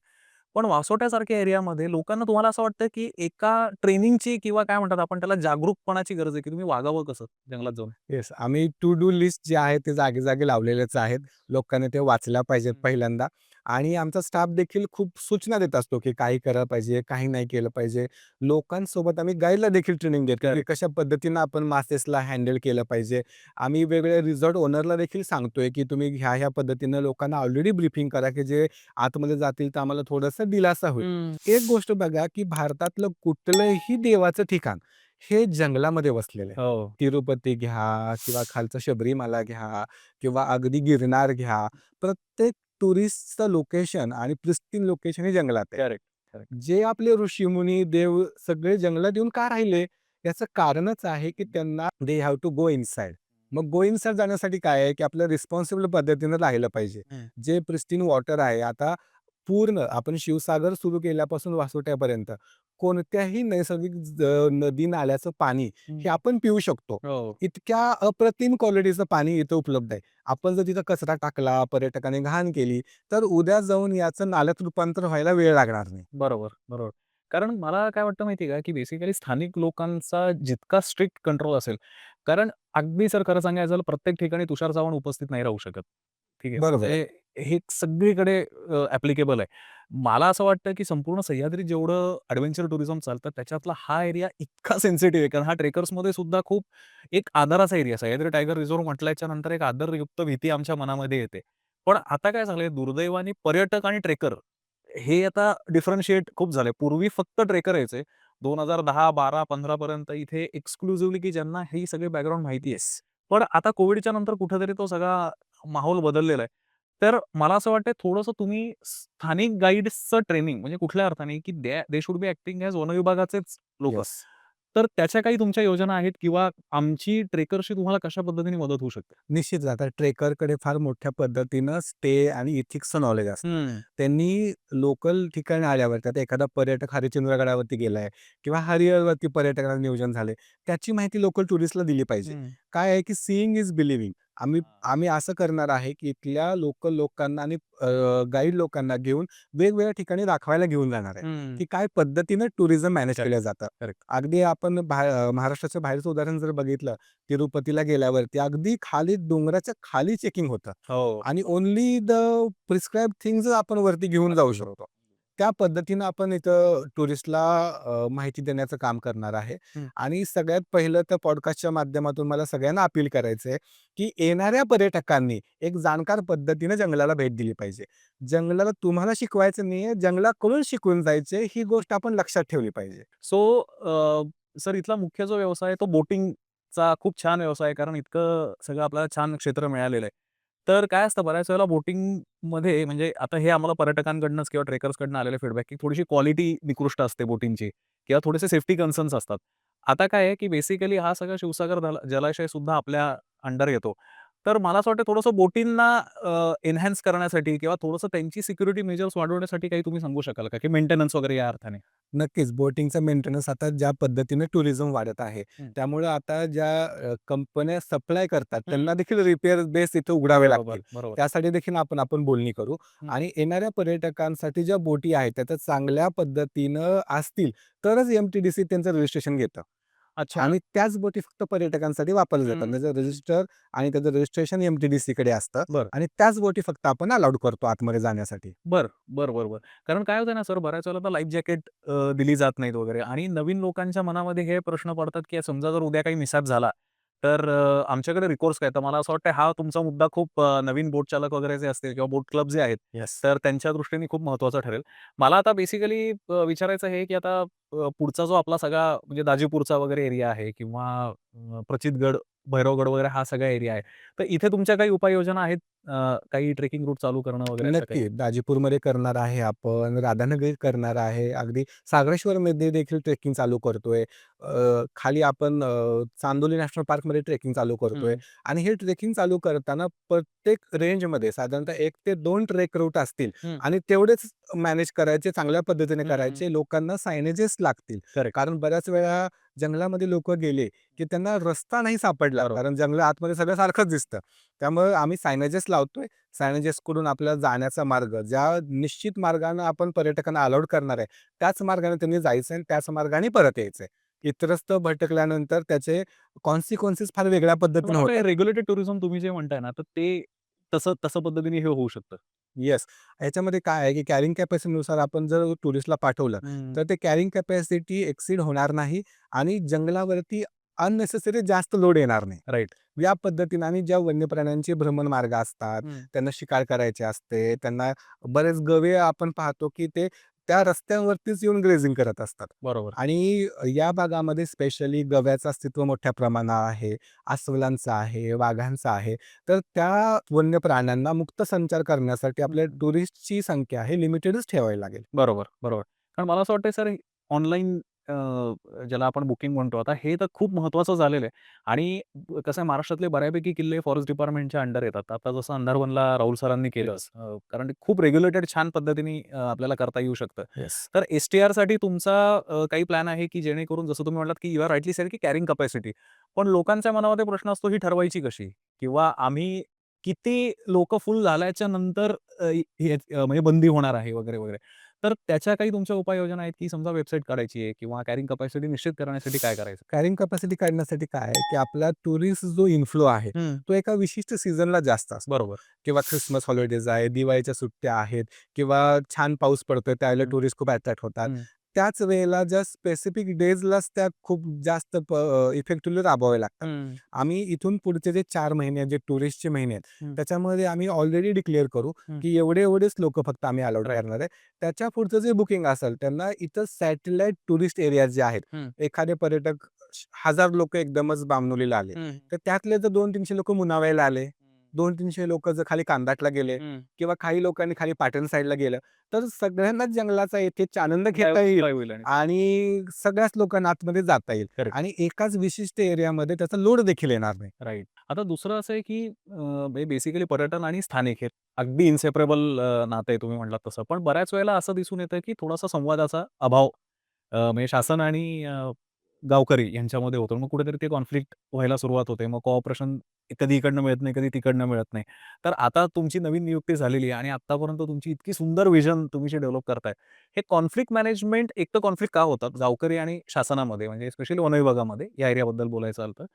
पण वासोट्यासारख्या एरियामध्ये लोकांना तुम्हाला असं वाटतं, की एका ट्रेनिंगची किंवा काय म्हणतात आपण त्याला जागरूकपणाची गरज आहे, की तुम्ही वागावं कसं जंगलात जाऊन? येस, आम्ही टू डू लिस्ट जे आहे ते जागी-जागी लावलेलेच आहेत. लोकांनी ते वाचल्या पाहिजेत हं. पहिल्यांदा आणि आमचा स्टाफ देखील खूप सूचना देत असतो, की काही करायला पाहिजे, काही नाही केलं पाहिजे. लोकांसोबत आम्ही गाईडला देखील ट्रेनिंग देतो, की कशा पद्धतीनं आपण मासेसला हँडल केलं पाहिजे. आम्ही वेगवेगळ्या रिसॉर्ट ओनरला देखील सांगतोय, की तुम्ही ह्या-ह्या पद्धतीनं लोकांना ऑलरेडी ब्रीफिंग करा, की जे आतमध्ये जातील तर आम्हाला थोडासा दिलासा होईल. हं. एक गोष्ट बघा, की भारतातलं कुठलंही देवाचं ठिकाण हे जंगलामध्ये वसलेलं आहे. हो. तिरुपती घ्या किंवा खालचं शबरीमाला घ्या किंवा अगदी गिरनार घ्या. प्रत्येक टुरिस्टचं लोकेशन आणि प्रिस्टीन लोकेशन हे जंगलात आहे. Correct, correct. जे आपले ऋषीमुनी, देव सगळे जंगलात येऊन का राहिले? याचं कारणच आहे, की त्यांना they have to go inside. मग गो इनसाइड जाण्यासाठी काय आहे, की आपलं रिस्पॉन्सिबल पद्धतीनं राहिलं पाहिजे. हं. जे प्रिस्टीन वॉटर आहे आता पूर्ण आपण शिवसागर सुरू केल्यापासून वासोट्यापर्यंत कोणत्याही नैसर्गिक नदी नाल्याचं पाणी हं. हे आपण पिऊ शकतो. हो. इतक्या अप्रतिम क्वालिटीचं पाणी इथं उपलब्ध आहे. आपण जर तिथं कचरा टाकला, पर्यटकांनी घाण केली, तर उद्या जाऊन याचं नाल्यात रूपांतर व्हायला वेळ लागणार नाही. बरोबर, बरोबर. कारण मला काय वाटतं माहिती आहे का, की बेसिकली स्थानिक लोकांचा जितका स्ट्रिक्ट कंट्रोल असेल, कारण अगदी सर खरं सांगायचं झालं प्रत्येक ठिकाणी तुषार चव्हाण उपस्थित नाही राहू शकत. ठीक आहे. बरोबर आहे. म्हणजे हे सगळीकडे ॲप्लिकेबल आहे. मला असं वाटतं, की संपूर्ण सह्याद्रीत जेवढं एडव्हेंचर टुरिझम चालतं त्याच्यातला हा एरिया इतका सेन्सिटिव्ह आहे. कारण हा ट्रेकर्समध्ये सुद्धा खूप एक आदराचा एरिया. सह्याद्री टायगर रिझर्व्ह म्हटल्याच्या नंतर एक आदरयुक्त भीती आमच्या मनामध्ये येते. पण आता काय झालंय दुर्दैवाने पर्यटक आणि ट्रेकर हे आता डिफरन्शिएट खूप झालंय. पूर्वी फक्त ट्रेकर यायचे. 2010, 12, 15 पर्यंत इथे एक्सक्लुझिव्हली की ज्यांना ही सगळी बॅकग्राऊंड माहिती आहे. पण आता कोव्हिडच्या नंतर कुठेतरी तो सगळा माहोल बदललेला आहे. तर मला असं वाटतंय थोडंसं तुम्ही स्थानिक गाईड्सचं ट्रेनिंग म्हणजे कुठल्या अर्थाने की they should be acting as वनविभागाचेच लोकं. येस. तर त्याच्या काही तुमच्या योजना आहेत किंवा आमची ट्रेकरशी तुम्हाला कशा पद्धतीने मदत होऊ शकते? निश्चितच आता ट्रेकरकडे फार मोठ्या पद्धतीनं स्टे आणि इथिक्सचं नॉलेज असतं. हं, त्यांनी लोकल ठिकाणी आल्यावरती आता एखादा पर्यटक हरिश्चंद्रगडावरती गेलाय किंवा हरिहरवरती पर्यटकांचं नियोजन झालंय, त्याची माहिती लोकल टुरिस्टला दिली पाहिजे. हं. काय आहे की सीइंग इज बिलिव्हिंग. आम्ही हां. आम्ही असं करणार आहे की इथल्या लोकल लोकांना आणि गाईड लोकांना घेऊन वेगवेगळ्या ठिकाणी दाखवायला घेऊन जाणार आहे, हं. की काय पद्धतीनं टुरिझम मॅनेज करेक्ट, केलं जातं. करेक्ट. अगदी आपण महाराष्ट्राच्या बाहेरचं उदाहरण जर बघितलं, तिरुपतीला गेल्यावरती अगदी खाली डोंगराच्या खाली चेकिंग होतं हो. आणि ओन्ली द प्रिस्क्राईब थिंग्ज आपण वरती घेऊन जाऊ शकतो. त्या पद्धतीनं आपण इथं टुरिस्टला माहिती देण्याचं काम करणार आहे हं. आणि सगळ्यात पहिलं तर पॉडकास्टच्या माध्यमातून मला सगळ्यांना अपील करायचं आहे, की येणाऱ्या पर्यटकांनी एक जाणकार पद्धतीनं जंगलाला भेट दिली पाहिजे. जंगलाला तुम्हाला शिकवायचं नाहीये, जंगलाकडून शिकून जायचंय ही गोष्ट आपण लक्षात ठेवली पाहिजे. सो सर इथला मुख्य जो व्यवसाय आहे तो बोटिंगचा खूप छान व्यवसाय आहे. कारण इतकं सगळं आपल्याला छान क्षेत्र मिळालेलं आहे. तर काय असतं बऱ्याच वेळेला बोटिंगमध्ये म्हणजे आता हे आम्हाला पर्यटकांकडूनच किंवा ट्रेकर्सकडून आलेले फीडबॅक की थोडीशी क्वालिटी निकृष्ट असते बोटिंगची किंवा थोडेसे सेफ्टी कन्सर्न्स असतात. आता काय आहे की बेसिकली हा सगळा शिवसागर जलाशय सुद्धा आपल्या अंडर येतो. तर मला असं वाटतं थोडंसं बोटींना एन्हान्स करण्यासाठी किंवा थोडंसं त्यांची सिक्युरिटी मेजर्स वाढवण्यासाठी काही तुम्ही सांगू शकाल का? की मेंटेनन्स वगैरे या अर्थाने? नक्कीच. बोटिंगचा मेंटेनन्स आता ज्या पद्धतीने टुरिझम वाढत आहे, हं. त्यामुळं आता ज्या कंपन्या सप्लाय करतात, हं. त्यांना देखील रिपेअर बेस इथे उघडावे बरोबर, लागतील. बरोबर. त्यासाठी देखील आपण बोलणी करू हं. आणि येणाऱ्या पर्यटकांसाठी ज्या बोटी आहेत, त्या तर चांगल्या पद्धतीनं असतील, तरच एम-टी-डी-सी त्यांचं रजिस्ट्रेशन घेतं. अच्छा. आणि त्याच बोटी फक्त पर्यटकांसाठी वापरल्या जातात. हं. त्याचं रजिस्टर आणि त्याचं रजिस्ट्रेशन एम-टी-डी-सीकडे असतं बरं. आणि त्याच बोटी फक्त आपण अलाउड करतो आतमध्ये जाण्यासाठी. बरं, बरं, बरं, बरं. कारण काय होतं ना सर, बऱ्याच वेळेला तर लाईफ जॅकेट दिली जात नाहीत वगैरे आणि नवीन लोकांच्या मनामध्ये हे प्रश्न पडतात, की समजा जर उद्या काही मिसहॅप झाला, तर आमच्याकडे रिकोर्स काय? तर मला असं वाटतं हा तुमचा मुद्दा खूप नवीन बोट चालक वगैरे जे असतील किंवा बोट क्लब जे आहेत, येस. तर त्यांच्या दृष्टीने खूप महत्त्वाचं ठरेल. मला आता बेसिकली विचारायचं आहे, की आता पुढचा जो आपला सगळा म्हणजे दाजीपूरचा वगैरे एरिया आहे किंवा प्रचितगड, भैरवगड वगैरे हा सगळा एरिया आहे. तर इथे तुमच्या काही उपाययोजना आहेत? काही ट्रेकिंग रूट चालू करणं वगैरे अशा काही? नक्की. दाजीपूरमध्ये करणार आहे आपण, राधानगरीत करणार आहे. अगदी सागरेश्वरमध्ये देखील ट्रेकिंग चालू करतोय. खाली आपण चांदोली नॅशनल पार्कमध्ये ट्रेकिंग चालू करतोय हं, आणि हे ट्रेकिंग चालू करताना प्रत्येक रेंजमध्ये साधारणतः 1 ते 2 ट्रेक रूट असतील हं, आणि तेवढेच मॅनेज करायचे, चांगल्या पद्धतीने हं, हं. करायचे. लोकांना सायनेजेस लागतील. करेक्ट. कारण बऱ्याच वेळा जंगलामध्ये लोकं गेले, की त्यांना रस्ता नाही सापडला. बरोबर. कारण जंगल आतमध्ये सगळं सारखंच दिसतं. त्यामुळे आम्ही सायनेजेस लावतोय. सायनेजेसकडून आपल्याला जाण्याचा मार्ग, ज्या निश्चित मार्गाने आपण पर्यटकांना अलाउड करणार आहे, त्याच मार्गाने त्यांनी जायचं आणि त्याच मार्गाने परत यायचंय. इतरत्र भटकल्यानंतर त्याचे कॉन्सिक्वेन्सेस फार वेगळ्या पण मला पद्धतीने वाटतं होतात. रेग्युलेटेड टुरिझम तुम्ही जे म्हणताय ना, तर ते तसं तसं पद्धतीने हे होऊ शकतं. येस. ह्याच्यामध्ये काय आहे, की कॅरिंग कॅपॅसिटीनुसार आपण जर टुरिस्टला पाठवलं, हं. तर ते कॅरिंग कॅपॅसिटी एक्सीड होणार नाही आणि जंगलावरती अननेसेसरी जास्त लोड येणार नाही. राइट. या पद्धतीने आणि ज्या वन्य प्राण्यांचे भ्रमण मार्ग असतात, हं. त्यांना शिकार करायचे असते, त्यांना बरेच गवे आपण पाहतो, की ते त्या रस्त्यांवरतीच येऊन ग्रेझिंग करत असतात. बरोबर. आणि या भागामध्ये स्पेशली गव्याचं अस्तित्व मोठ्या प्रमाणात आहे, अस्वलांचं आहे, वाघांचं आहे. तर त्या वन्य प्राण्यांना मुक्त संचार करण्यासाठी आपल्या टुरिस्टची संख्या ही लिमिटेडच ठेवावी लागेल. बरोबर, बरोबर. कारण मला असं वाटतंय सर ऑनलाईन ज्याला आपण बुकिंग म्हणतो, आता हे तर खूप महत्त्वाचं झालेलं आहे आणि कसं आहे महाराष्ट्रातले बऱ्यापैकी किल्ले फॉरेस्ट डिपार्टमेंटच्या अंडर येतात. आता जसं अंधारवनला राहुल सरांनी केलंच कारण ते खूप रेग्युलेटेड छान पद्धतीने आपल्याला करता येऊ शकतं. येस. तर एस-टी-आरसाठी तुमचा काही प्लॅन आहे, की जेणेकरून जसं तुम्ही म्हणालात, की यू आर राइटली सेड, की कॅरिंग कपॅसिटी. पण लोकांच्या मनामध्ये प्रश्न असतो, ही ठरवायची कशी? किंवा आम्ही किती लोकं फुल झाल्याच्या नंतर हे म्हणजे बंदी होणार आहे वगैरे, वगैरे. तर त्याच्या काही तुमच्या उपाययोजना आहेत, की समजा वेबसाईट काढायची आहे किंवा कॅरिंग कपॅसिटी निश्चित करण्यासाठी काय करायचं? कॅरिंग कॅपॅसिटी काढण्यासाठी काय आहे, की आपला टुरिस्ट जो इन्फ्लो आहे, हं. तो एका विशिष्ट सीझनला जास्त असतो. बरोबर. किंवा ख्रिसमस हॉलिडेज आहे, दिवाळीच्या सुट्ट्या आहेत किंवा छान पाऊस पडतोय त्यावेळेला हं, टुरिस्ट खूप अट्रॅक्ट होतात. हं. त्याच वेळेला ज्या स्पेसिफिक डेजलाच त्या खूप जास्त इफेक्टिव्हली राबवावे लागतात. हं, आम्ही इथून पुढचे जे 4 महिने आहेत, जे टुरिस्टचे महिने आहेत, हं, त्याच्यामध्ये आम्ही ऑलरेडी डिक्लेअर करू, हं. की एवढे-एवढेच लोकं फक्त आम्ही अलाउड राइट. करणार आहे. त्याच्या पुढचं जे बुकिंग असेल त्यांना इथं सॅटेलाइट टुरिस्ट एरियाज जे आहेत, हं, एखादे पर्यटक 1000 लोकं एकदमच बामणोलीला आले, हं, तर त्यातले जर 200-300 लोकं मुनावायला आले, हं, 200-300 लोकं जर खाली कांदाटला गेले हं. किंवा काही लोकांनी खाली पाटण साईडला गेलं, तर सगळ्यांनाच जंगलाचा येथेच आनंद घेता येईल एन्जॉय होईल आणि आणि सगळ्याच लोकांना आतमध्ये जाता येईल करेक्ट. आणि एकाच विशिष्ट एरियामध्ये त्याचा लोड देखील येणार नाही. राइट. आता दुसरं असं आहे, की म्हणजे बेसिकली पर्यटन आणि स्थानिक हे अगदी इन्सेपरेबल नातं आहे तुम्ही म्हटलात तसं. पण बऱ्याच वेळेला असं दिसून येतं, की थोडासा संवादाचा अभाव म्हणजे शासन आणि गावकरी यांच्यामध्ये होतो. मग कुठेतरी ते कॉन्फ्लिक्ट व्हायला सुरुवात होते. मग कोऑपरेशन कधी इकडनं मिळत नाही, कधी तिकडनं मिळत नाही. तर आता तुमची नवीन नियुक्ती झालेली आहे आणि आत्तापर्यंत तुमची इतकी सुंदर व्हिजन तुम्ही जे डेव्हलप करताय. हे कॉन्फ्लिक्ट मॅनेजमेंट एक तर कॉन्फ्लिक्ट का होतात गावकरी आणि शासनामध्ये म्हणजे स्पेशली वन विभागामध्ये या एरियाबद्दल बोलायचं झालं तर.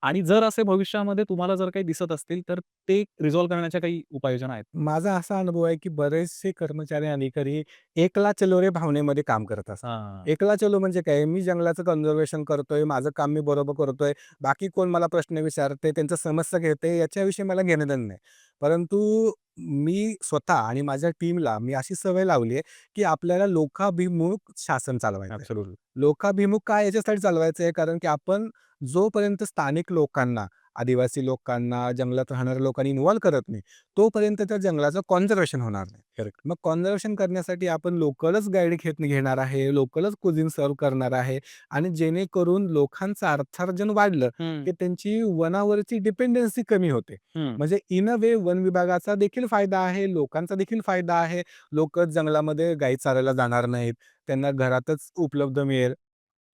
आणि जर असे भविष्यामध्ये तुम्हाला जर काही दिसत असतील, तर ते रिझॉल्व्ह करण्याच्या काही उपाययोजना आहेत? माझा असा अनुभव आहे, की बरेचसे कर्मचारी आणि अधिकारी एकला चलो रे भावनेमध्ये काम करत असतात. हां. एकला चलो म्हणजे काय? मी जंगलाचं कन्झर्वेशन करतोय, माझं काम मी बरोबर करतोय. बाकी कोण मला प्रश्न विचारते, त्यांच्या समस्या घेते, याच्याविषयी मला घेणं-देणं नाही. परंतु मी स्वतः आणि माझ्या टीमला मी अशी सवय लावली आहे, की आपल्याला लोकाभिमुख शासन चालवायचं आहे. ॲब्सोल्युटली. लोकाभिमुख काय याच्यासाठी चालवायचं आहे, कारण की आपण जोपर्यंत स्थानिक लोकांना, आदिवासी लोकांना, जंगलात राहणाऱ्या लोकांना इन्व्हॉल्व करत नाही, तोपर्यंत त्या जंगलाचं कॉन्झर्वेशन होणार नाही. करेक्ट. मग कॉन्झर्वेशन करण्यासाठी आपण लोकलच गाईड घेणार आहे, लोकलच कुझिन सर्व्ह करणार आहे आणि जेणेकरून लोकांचं अर्थार्जन वाढलं, हं, की त्यांची वनावरची डिपेंडन्सी कमी होते. हं. म्हणजे इन अ वे वन विभागाचा देखील फायदा आहे, लोकांचा देखील फायदा आहे. लोकं जंगलामध्ये गायी चारायला जाणार नाहीत. त्यांना घरातच उपलब्ध मिळेल,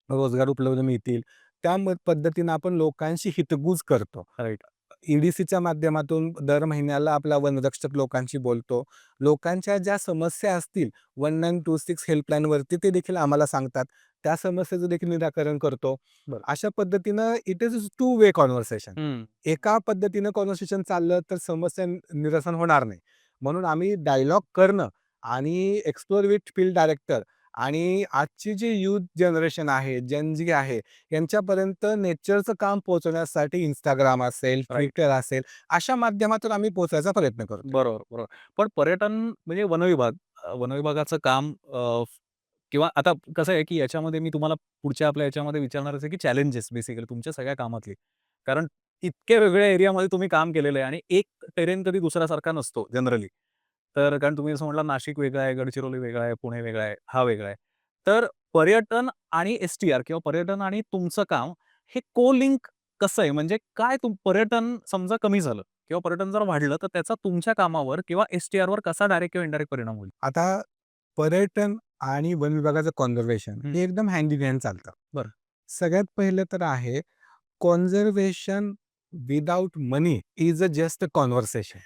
रोजगार उपलब्ध मिळतील. त्या पद्धतीनं आपण लोकांशी हितगुज करतो. राइट. ई-डी-सीच्या माध्यमातून दर महिन्याला आपला वनरक्षक लोकांशी बोलतो. लोकांच्या ज्या समस्या असतील 1926 हेल्पलाईनवरती ते देखील आम्हाला सांगतात. त्या समस्येचं देखील निराकरण करतो. बरं. अशा पद्धतीनं it is two way conversation. हं. एका पद्धतीनं कन्व्हर्सेशन चाललं तर समस्या निरसन होणार नाही. म्हणून आम्ही डायलॉग करणं आणि एक्सप्लोर विथ फील्ड डायरेक्टर आणि आजची जी यूथ जनरेशन आहे, जेन झी आहे, यांच्यापर्यंत नेचरचं काम पोहोचवण्यासाठी Instagram असेल, राइट. Twitter असेल, अशा माध्यमातून आम्ही पोहोचायचा प्रयत्न करतोय. बरोबर, बरोबर. पण पर्यटन म्हणजे वनविभाग वनविभागाचं काम किंवा आता कसं आहे, की याच्यामध्ये मी तुम्हाला पुढच्या आपल्या याच्यामध्ये विचारणारच आहे, की चॅलेंजेस बेसिकली तुमच्या सगळ्या कामातली. कारण इतक्या वेगळ्या एरियामध्ये तुम्ही काम केलेलं आहे आणि एक टेरेन कधी दुसऱ्यासारखा नसतो जनरली. तर कारण तुम्ही असं म्हटलात नाशिक वेगळं आहे, गडचिरोली वेगळा आहे, पुणे वेगळा आहे, हा वेगळा आहे. तर पर्यटन आणि एस-टी-आर किंवा पर्यटन आणि तुमचं काम हे को-लिंक कसं आहे? म्हणजे काय पर्यटन समजा कमी झालं किंवा पर्यटन जर वाढलं, तर त्याचा तुमच्या कामावर किंवा एस-टी-आरवर कसा डायरेक्ट किंवा इनडायरेक्ट परिणाम होईल? आता पर्यटन आणि वन विभागाचं कन्झर्वेशन हं. हे एकदम हँड इन हँड चालतं. बरं. सगळ्यात पहिलं तर आहे conservation without money is just a conversation.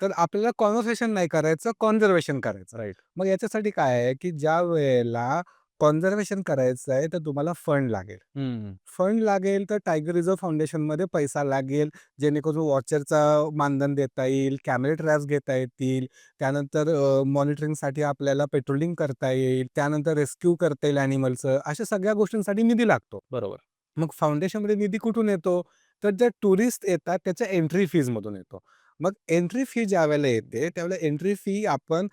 तर आपल्याला कन्व्हर्सेशन नाही करायचं, कन्झर्वेशन करायचं. राइट. मग याच्यासाठी काय आहे, की ज्या वेळेला कन्झर्वेशन करायचं आहे, तर तुम्हाला फंड लागेल. हं. फंड लागेल, तर टायगर रिझर्व्ह फाउंडेशनमध्ये पैसा लागेल, जेणेकरून वॉचरचा मानधन देता येईल, कॅमेरे ट्रॅप्स घेता येतील, त्यानंतर मॉनिटरिंगसाठी आपल्याला पेट्रोलिंग करता येईल, त्यानंतर रेस्क्यू करता येईल ॲनिमलचं. अशा सगळ्या गोष्टींसाठी निधी लागतो. बरोबर. मग फाउंडेशनमध्ये निधी कुठून येतो? तर ज्या टुरिस्ट येतात त्याच्या एंट्री फीजमधून येतो. मग एंट्री फी ज्यावेळेला येते, त्यावेळेला एंट्री फी आपण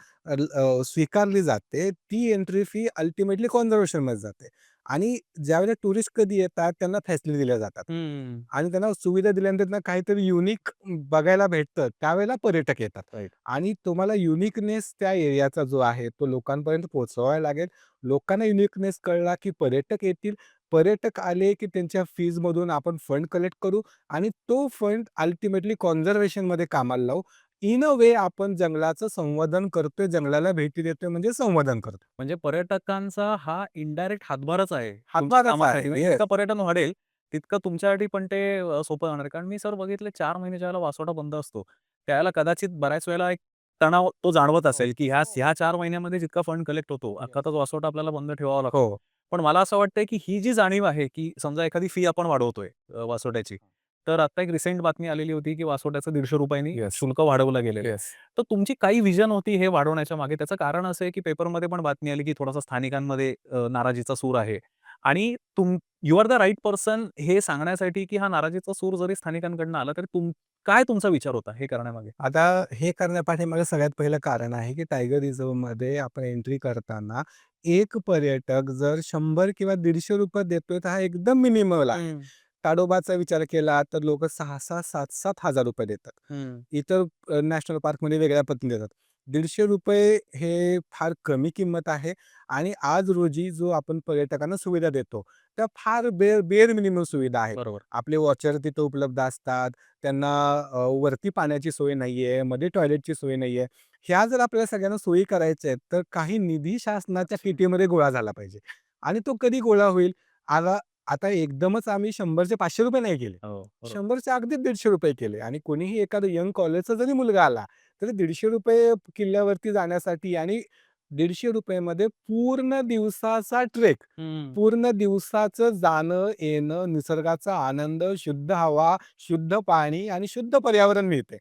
स्वीकारली जाते. ती एंट्री फी अल्टिमेटली कन्झर्वेशनमध्ये जाते आणि ज्यावेळेला टुरिस्ट कधी येतात त्यांना फॅसिलिटी दिल्या जातात हम्म. आणि त्यांना सुविधा दिल्यानंतर त्यांना काहीतरी युनिक बघायला भेटतं, त्यावेळेला पर्यटक येतात. राईट. आणि तुम्हाला युनिकनेस त्या एरियाचा जो आहे तो लोकांपर्यंत पोहोचवावा लागेल. लोकांना युनिकनेस कळला की पर्यटक येतील. पर्यटक आले की त्यांच्या फीजमधून आपण फंड कलेक्ट करू आणि तो फंड अल्टिमेटली कॉन्झर्वेशनमध्ये कामाला लावू. इन अ वे आपण जंगलाचं संवर्धन करतोय, जंगलाला भेटी देतोय म्हणजे संवर्धन करतोय. म्हणजे पर्यटकांचा हा इनडायरेक्ट हातभारच आहे तुमच्या हातभारच कामासाठी. आहे. म्हणजे येस. जितकं पर्यटन वाढेल, तितकं तुमच्यासाठी पण ते सोपं जाणार आहे. कारण मी सर बघितले 4 महिने ज्यावेळेला वासोटा बंद असतो, त्यावेळेला कदाचित बऱ्याच वेळेला एक तणाव तो जाणवत हो. असेल, की ह्या 4 महिन्यामध्ये जितका फंड कलेक्ट होतो, अख्खाच वासोटा आपल्याला बंद ठेवावा लागतो. हो. पण मला असं वाटतंय, की ही जी जाणीव आहे, की समजा एखादी फी आपण वाढवतोय वासोट्याची. तर आता एक रिसेंट बातमी आलेली होती, की वासोट्याचं ₹150 येस. शुल्क वाढवलं गेलेलं आहे. येस. तर तुमची काही व्हिजन होती हे वाढवण्याच्या मागे. त्याचं कारण असं आहे, की पेपरमध्ये पण बातमी आली, की थोडासा स्थानिकांमध्ये नाराजीचा सूर आहे आणि you are the right person हे सांगण्यासाठी, की हा नाराजीचा सूर जरी स्थानिकांकडून आला, तरी काय तुमचा विचार होता हे करण्यामागे? आता हे करण्यापाठीमागे सगळ्यात पहिलं कारण आहे, की टायगर रिझर्व्हमध्ये आपण एंट्री करताना एक पर्यटक जर 100 किंवा ₹150 देतोय, तर हा एकदम मिनिमल आहे. हं, ताडोबाचा विचार केला तर लोकं 6,000 7,000-7,000 देतात. हं. इतर नॅशनल पार्कमध्ये वेगळ्या पद्धतीने देतात. ₹150 हे फार कमी किंमत आहे आणि आज रोजी जो आपण पर्यटकांना सुविधा देतो, त्या फार बेअर मिनिमम सुविधा आहेत. बरोबर. आपले वॉचर तिथं उपलब्ध असतात. त्यांना वरती पाण्याची सोय नाहीये, मध्ये टॉयलेटची सोय नाहीये. ह्या जर आपल्याला सगळ्यांना सोयी करायच्या आहेत, तर काही निधी शासनाच्या किटीमध्ये गोळा झाला पाहिजे आणि तो कधी गोळा होईल? आला आता एकदमच आम्ही 100चे ₹500 नाही केले. हो, बरोबर. 100चे अगदीच ₹150 केले आणि कोणीही एखादा यंग कॉलेजचा जरी मुलगा आला, तरी ₹150 किल्ल्यावरती जाण्यासाठी आणि ₹150 मध्ये पूर्ण दिवसाचा ट्रेक, हं. पूर्ण दिवसाचं जाणं-येणं, निसर्गाचा आनंद, शुद्ध हवा, शुद्ध पाणी आणि शुद्ध पर्यावरण मिळते.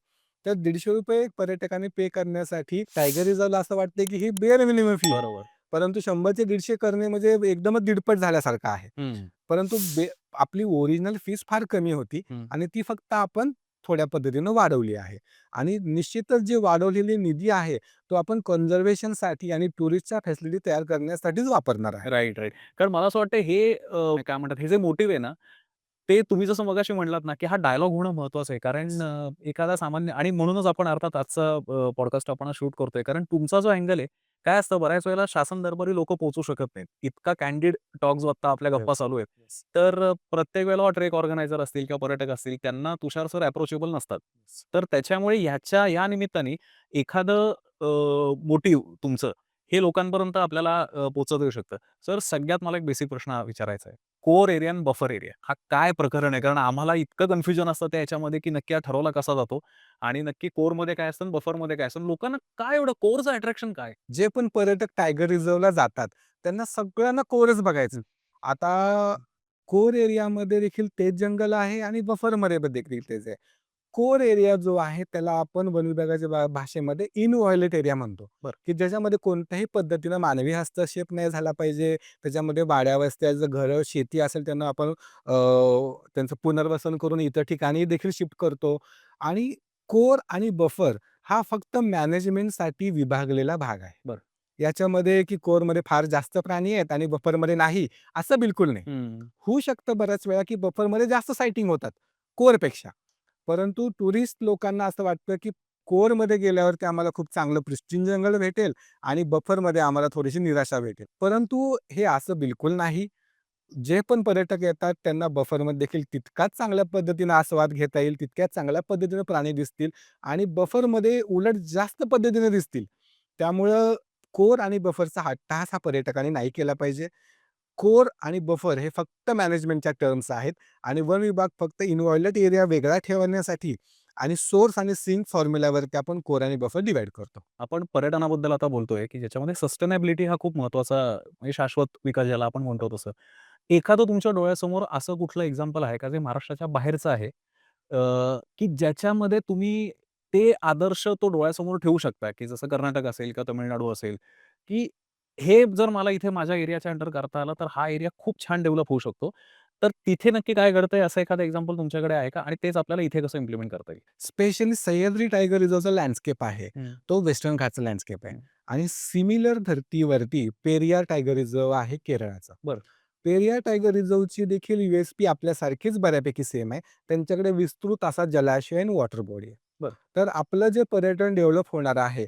तर ₹150 पर्यटकांनी पे करण्यासाठी टायगर रिझर्व्हला असं वाटतंय, की ही बेअर मिनिमम फी आहे. बरोबर. परंतु 100चे 150 करणे म्हणजे एकदमच दीडपट झाल्यासारखं आहे. हं, परंतु आपली ओरिजिनल फीस फार कमी होती हं. आणि ती फक्त आपण थोड्या पद्धतीनं वाढवली आहे. आणि निश्चितच जे वाढवलेली निधी आहे, तो आपण कन्झर्वेशनसाठी आणि टुरिस्टच्या फॅसिलिटी तयार करण्यासाठीच वापरणार आहे. Right, right. कारण मला असं वाटतं हे काय म्हणतात हे जे मोटिव्ह आहे ना, ते तुम्ही जसं मगाशी म्हणलात ना, की हा डायलॉग होणं महत्त्वाचं आहे. कारण एखादा सामान्य आणि म्हणूनच आपण अर्थात आजचा पॉडकास्ट आपण शूट करतोय. कारण तुमचा जो अँगल आहे, काय असतं बऱ्याच वेळेला शासन दरबारी लोकं पोहोचू शकत नाहीत. इतका कँडिड टॉक्स आता आपल्या गप्पा येस. चालू आहेत. येस. तर प्रत्येक वेळेला ट्रेक ऑर्गनायझर असतील किंवा पर्यटक असतील, त्यांना तुषार सर अप्रोचेबल नसतात. तर त्याच्यामुळे या निमित्ताने एखादं मोटिव्ह तुमचं हे लोकांपर्यंत आपल्याला पोहोचवता येऊ शकतं. सर सगळ्यात मला एक बेसिक प्रश्न विचारायचा आहे. कोर एरिया आणि बफर एरिया हा काय प्रकरण आहे? कारण आम्हाला इतकं कन्फ्युजन असतं त्याच्यामध्ये, की नक्की हा ठरवला कसा जातो आणि नक्की कोरमध्ये काय असतं आणि बफरमध्ये काय असतं? लोकांना काय एवढं कोरचं अट्रॅक्शन काय? जे पण पर्यटक टायगर रिझर्व्हला जातात, त्यांना सगळ्यांना कोरच बघायचं. आता कोर एरियामध्ये देखील तेच जंगल आहे आणि बफरमध्ये पण देखील तेच आहे. कोर एरिया जो आहे त्याला आपण वन विभागाच्या भाषेमध्ये इनव्हायोलेट एरिया म्हणतो, बरं. की ज्याच्यामध्ये कोणत्याही पद्धतीनं मानवी हस्तक्षेप नाही झाला पाहिजे. त्याच्यामध्ये वाड्या वस्त्या, घरं, शेती असेल त्यांना आपण त्यांचं पुनर्वसन करून इतर ठिकाणी देखील शिफ्ट करतो आणि कोर आणि बफर हा फक्त मॅनेजमेंटसाठी विभागलेला भाग आहे. बरं. याच्यामध्ये की कोरमध्ये फार जास्त प्राणी आहेत आणि बफरमध्ये नाही, असं बिलकुल नाही. हं. होऊ शकतं बऱ्याच वेळा की बफरमध्ये जास्त सायटिंग होतात कोरपेक्षा. परंतु टुरिस्ट लोकांना असं वाटतं की कोरमध्ये गेल्यावरती आम्हाला खूप चांगलं प्रिस्टीन जंगल भेटेल आणि बफरमध्ये आम्हाला थोडीशी निराशा भेटेल. परंतु हे असं बिलकुल नाही. जे पण पर्यटक येतात त्यांना बफरमध्ये देखील तितकाच चांगल्या पद्धतीनं आस्वाद घेता येईल, तितक्याच चांगल्या पद्धतीनं प्राणी दिसतील आणि बफरमध्ये उलट जास्त पद्धतीने दिसतील. त्यामुळं कोर आणि बफरचा हट्टहास हा पर्यटकांनी नाही केला पाहिजे. कोर आणि बफर हे फक्त मॅनेजमेंटच्या टर्म्स आहेत आणि वन विभाग फक्त इन्व्हॉल्व्ड एरिया वेगळा ठेवण्यासाठी आणि सोर्स आणि सिंक फॉर्म्युल्यावरती आपण कोर आणि बफर डिव्हाईड करतो. आपण पर्यटनाबद्दल आता बोलतोय, की ज्याच्यामध्ये सस्टेनेबिलिटी हा खूप महत्त्वाचा म्हणजे शाश्वत विकास ज्याला आपण म्हणतो तसं. एखादं तुमच्या डोळ्यासमोर असं कुठलं एक्झाम्पल आहे का जे महाराष्ट्राच्या बाहेरचं आहे? की ज्याच्यामध्ये तुम्ही ते आदर्श तो डोळ्यासमोर ठेवू शकता, की जसं कर्नाटक असेल किंवा तामिळनाडू असेल, की हे जर मला इथे माझ्या एरियाच्या अंडर करता आलं, तर हा एरिया खूप छान डेव्हलप होऊ शकतो. तर तिथे नक्की काय घडतंय असं एखादं एक्झाम्पल तुमच्याकडे आहे का? आणि तेच आपल्याला इथे कसं इम्प्लिमेंट करता येईल? स्पेशली सह्याद्री टायगर रिझर्वचा लँडस्केप आहे. हं, तो वेस्टर्न घाटचा लँडस्केप आहे हं. आणि सिमिलर धर्तीवरती पेरियार टायगर रिझर्व आहे केरळाचा. बरं. पेरियार टायगर रिझर्वची देखील USP आपल्यासारखीच बऱ्यापैकी सेम आहे. त्यांच्याकडे विस्तृत असा जलाशय आणि वॉटर बॉडी आहे. बरं. तर आपलं जे पर्यटन डेव्हलप होणार आहे,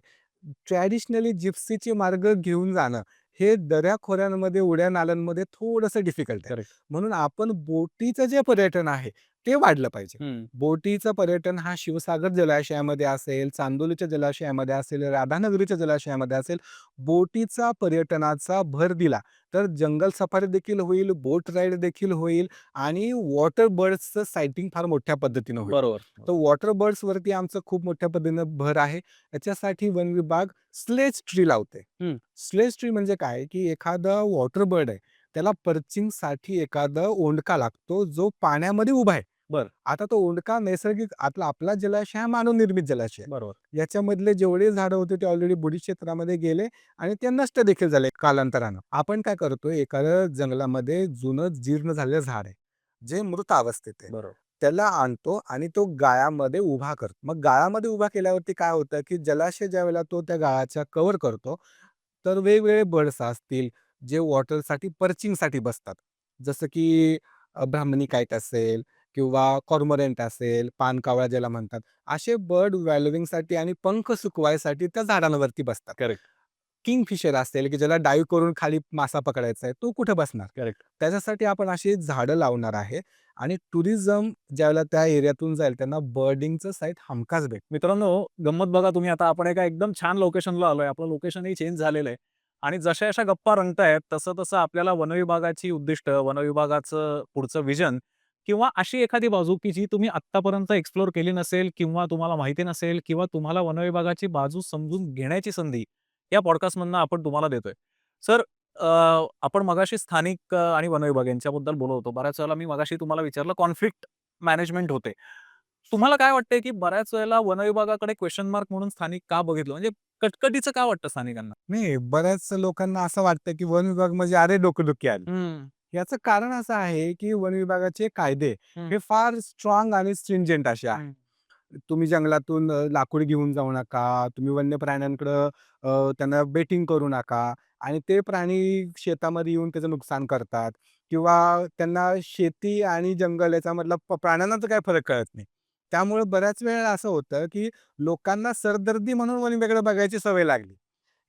ट्रॅडिशनली जिप्सीचे मार्ग घेऊन जाणं, हे दऱ्या-खोऱ्यांमध्ये, उड्या-नाल्यांमध्ये थोडंसं डिफिकल्ट आहे. करेक्ट. म्हणून आपण बोटीचं जे पर्यटन आहे, ते वाढलं पाहिजे. बोटीचं पर्यटन हा शिवसागर जलाशयामध्ये असेल, चांदोलीच्या जलाशयामध्ये असेल, राधानगरीच्या जलाशयामध्ये असेल. बोटीचा पर्यटनाचा भर दिला, तर जंगल सफारी देखील होईल, बोट राईड देखील होईल आणि वॉटर बर्ड्सचं सायटिंग फार मोठ्या पद्धतीनं होईल. बरोबर. तर वॉटर बर्ड्सवरती आमचं खूप मोठ्या पद्धतीनं भर आहे. याच्यासाठी वन विभाग स्लेज ट्री लावते. हं. स्लेज ट्री म्हणजे काय, की एखादा वॉटर बर्ड आहे, त्याला पर्चिंगसाठी एखादा ओंडका लागतो, जो पाण्यामध्ये उभा आहे. बरं. आता तो ओंडका नैसर्गिक आपला जलाशय हा मानवनिर्मित जलाशय आहे. बरोबर. याच्यामधले जेवढे झाडं होते ते ऑलरेडी बुडी क्षेत्रामध्ये गेले आणि ते नष्ट देखील झाले कालांतरानं. आपण काय करतोय, एखाद्या जंगलामध्ये जुनं जीर्ण झालेलं झाड आहे, जे मृत अवस्थेत आहे. बरोबर. त्याला आणतो आणि तो गाळामध्ये उभा करतो. मग गाळामध्ये उभा केल्यावरती काय होतं, की जलाशय ज्यावेळेला तो त्या गाळाच्या कव्हर करतो, तर वेगवेगळे बर्ड्स असतील, जे वॉटरसाठी पर्चिंगसाठी बसतात. जसं की ब्राह्मणी काईट असेल किंवा कॉर्मोरंट असेल, पानकावळा ज्याला म्हणतात. असे बर्ड वॅल्युविंगसाठी आणि पंख सुकवायसाठी त्या झाडांवरती बसतात. करेक्ट. किंगफिशर असेल, की ज्याला डाईव्ह करून खाली मासा पकडायचा आहे, तो कुठे बसणार? करेक्ट. त्याच्यासाठी आपण अशी झाडं लावणार आहे आणि टुरिझम ज्यावेळेला त्या एरियातून जाईल, त्यांना बर्डिंगचं साईट हमखास भेटेल. मित्रांनो, गंमत बघा तुम्ही आता आपण एका एकदम छान लोकेशनला आलोय. आपलं लोकेशनही चेंज झालेलं आहे आणि जशा-जशा गप्पा रंगतायत, तसं-तसं आपल्याला वनविभागाची उद्दिष्ट, वनविभागाचं पुढचं व्हिजन किंवा अशी एखादी बाजू, की जी तुम्ही आत्तापर्यंत एक्सप्लोर केली नसेल किंवा तुम्हाला माहिती नसेल किंवा तुम्हाला वनविभागाची बाजू समजून घेण्याची संधी, या पॉडकास्टमधनं आपण तुम्हाला देतोय. सर, आपण मगाशी स्थानिक आणि वनविभाग यांच्याबद्दल बोलत होतो. बऱ्याच वेळेला मी मगाशी तुम्हाला विचारलं कॉन्फ्लिक्ट मॅनेजमेंट होते. तुम्हाला काय वाटतंय, की बऱ्याच वेळेला वनविभागाकडे क्वेशन मार्क म्हणून स्थानिक का बघितलं? म्हणजे कटकटीचं का वाटतं स्थानिकांना? नाही, बऱ्याच लोकांना असं वाटतं, की वन विभाग म्हणजे अरे डोकेदुखी आली. हं. याचं कारण असं आहे, की वन विभागाचे कायदे हं. हे फार स्ट्राँग आणि स्ट्रिंजेंट असे आहेत. हं. तुम्ही जंगलातून लाकूड घेऊन जाऊ नका, तुम्ही वन्य प्राण्यांकडं त्यांना बेटिंग करू नका आणि ते प्राणी शेतामध्ये येऊन त्याचं नुकसान करतात किंवा त्यांना शेती आणि जंगल याच्यामधला प्राण्यांना तर काही फरक कळत नाही. त्यामुळे बऱ्याच वेळा असं होतं, की लोकांना सरदर्दी म्हणून वन विभागाकडे बघायची सवय लागली.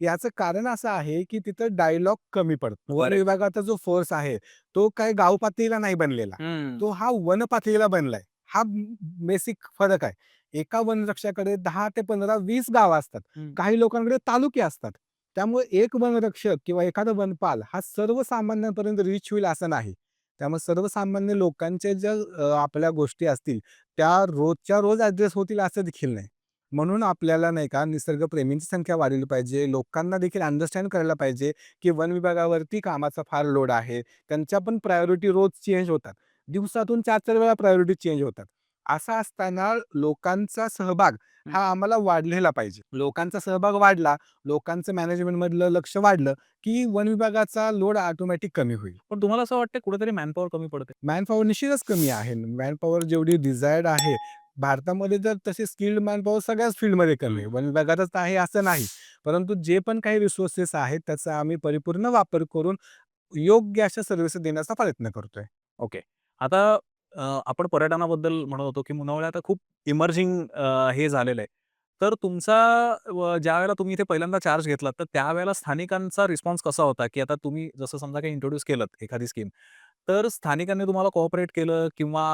याचं कारण असं आहे, की तिथं डायलॉग कमी पडतो. One correct. विभागाचा जो फोर्स आहे, तो काही गाव पातळीला नाही बनलेला. हं. तो हा वन पातळीला बनलाय. हा बेसिक फरक आहे. एका वनरक्षकाकडे 10 ते 15, 20 गावं असतात. हं. काही लोकांकडे तालुके असतात. त्यामुळे एक वनरक्षक किंवा एखादा वनपाल हा सर्वसामान्यांपर्यंत रीच होईल असं नाही. त्यामुळे सर्वसामान्य लोकांच्या ज्या आपल्या गोष्टी असतील, त्या रोजच्या रोज ॲड्रेस होतील असं देखील नाही. म्हणून आपल्याला नाही का निसर्गप्रेमींची संख्या वाढवली पाहिजे. लोकांना देखील अंडरस्टँड करायला पाहिजे, की वन विभागावरती कामाचा फार लोड आहे. त्यांच्या पण प्रायोरिटी रोज चेंज होतात. दिवसातून 4-4 वेळा प्रायोरिटी चेंज होतात. असं असताना लोकांचा सहभाग हं. हा आम्हाला वाढलेला पाहिजे. लोकांचा सहभाग वाढला, लोकांचं मॅनेजमेंटमधलं लक्ष वाढलं, की वन विभागाचा लोड ऑटोमॅटिक कमी होईल. पण तुम्हाला असं वाटतं कुठेतरी मॅनपॉवर कमी पडते? मॅनपॉवर निश्चितच कमी आहे. मॅनपॉवर जेवढी डिझायर्ड आहे, भारतामध्ये तर तसे स्किल्ड मॅनपॉवर सगळ्याच फील्डमध्ये कमी आहे. वन विभागातच आहे असं नाही. परंतु जे पण काही रिसोर्सेस आहेत, त्याचा आम्ही परिपूर्ण वापर करून योग्य अशा सर्व्हिसेस देण्याचा प्रयत्न करतोय. ओके. आता आपण पर्यटनाबद्दल म्हणत होतो, की मुनावळे आता खूप इमर्जिंग हे झालेलं आहे. तर तुमचा ज्यावेळेला तुम्ही इथे पहिल्यांदा चार्ज घेतलात, तर त्यावेळेला स्थानिकांचा रिस्पॉन्स कसा होता? की आता तुम्ही जसं समजा काही इंट्रोड्यूस केलत एखादी स्कीम, तर स्थानिकांनी तुम्हाला कोऑपरेट केलं किंवा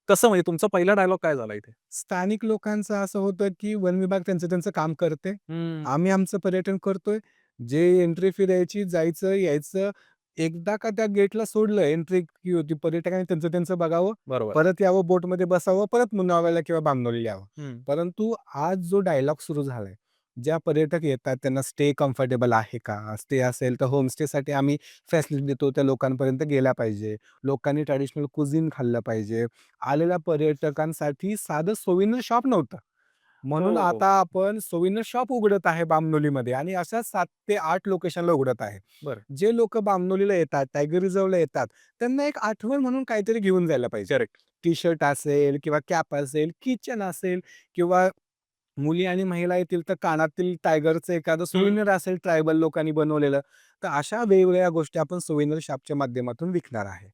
कसं म्हणजे तुमचा पहिला डायलॉग काय झाला इथे? स्थानिक लोकांचं असं होतं, की वन विभाग त्यांचं त्यांचं काम करते. हं. आम्ही आमचं पर्यटन करतोय. जे एंट्री फी द्यायची, जायचं, यायचं. एकदा का त्या गेटला सोडलं, एंट्री फी होती. पर्यटकांनी त्यांचं त्यांचं बघावं, बरोबर. परत यावं, बोटमध्ये बसावं, परत मुन्नाभावला किंवा बामणोलीला यावं. हं. परंतु आज जो डायलॉग सुरू झालाय, ज्या पर्यटक येतात त्यांना स्टे कम्फर्टेबल आहे का? स्टे असेल तर होम स्टेसाठी आम्ही फॅसिलिटी देतो, त्या लोकांपर्यंत गेल्या पाहिजे. लोकांनी ट्रॅडिशनल कुझिन खाल्लं पाहिजे. आलेल्या पर्यटकांसाठी साधं सोविनर शॉप नव्हतं. म्हणून हो, हो. आता आपण सोविनर शॉप उघडत आहे बामणोलीमध्ये आणि अशा 7 ते 8 लोकेशनला उघडत आहे. बरं. जे लोकं बामणोलीला येतात, टायगर रिझर्व्हला येतात, त्यांना एक आठवण म्हणून काहीतरी घेऊन जायला पाहिजे. करेक्ट. टी-शर्ट असेल किंवा कॅप असेल, किचन असेल किंवा मुली आणि महिला येतील तर कानातील टायगरचं एखादं सुविनर असेल ट्रायबल लोकांनी बनवलेलं. तर अशा वेगवेगळ्या गोष्टी आपण सुविनर शॉपच्या माध्यमातून विकणार आहे.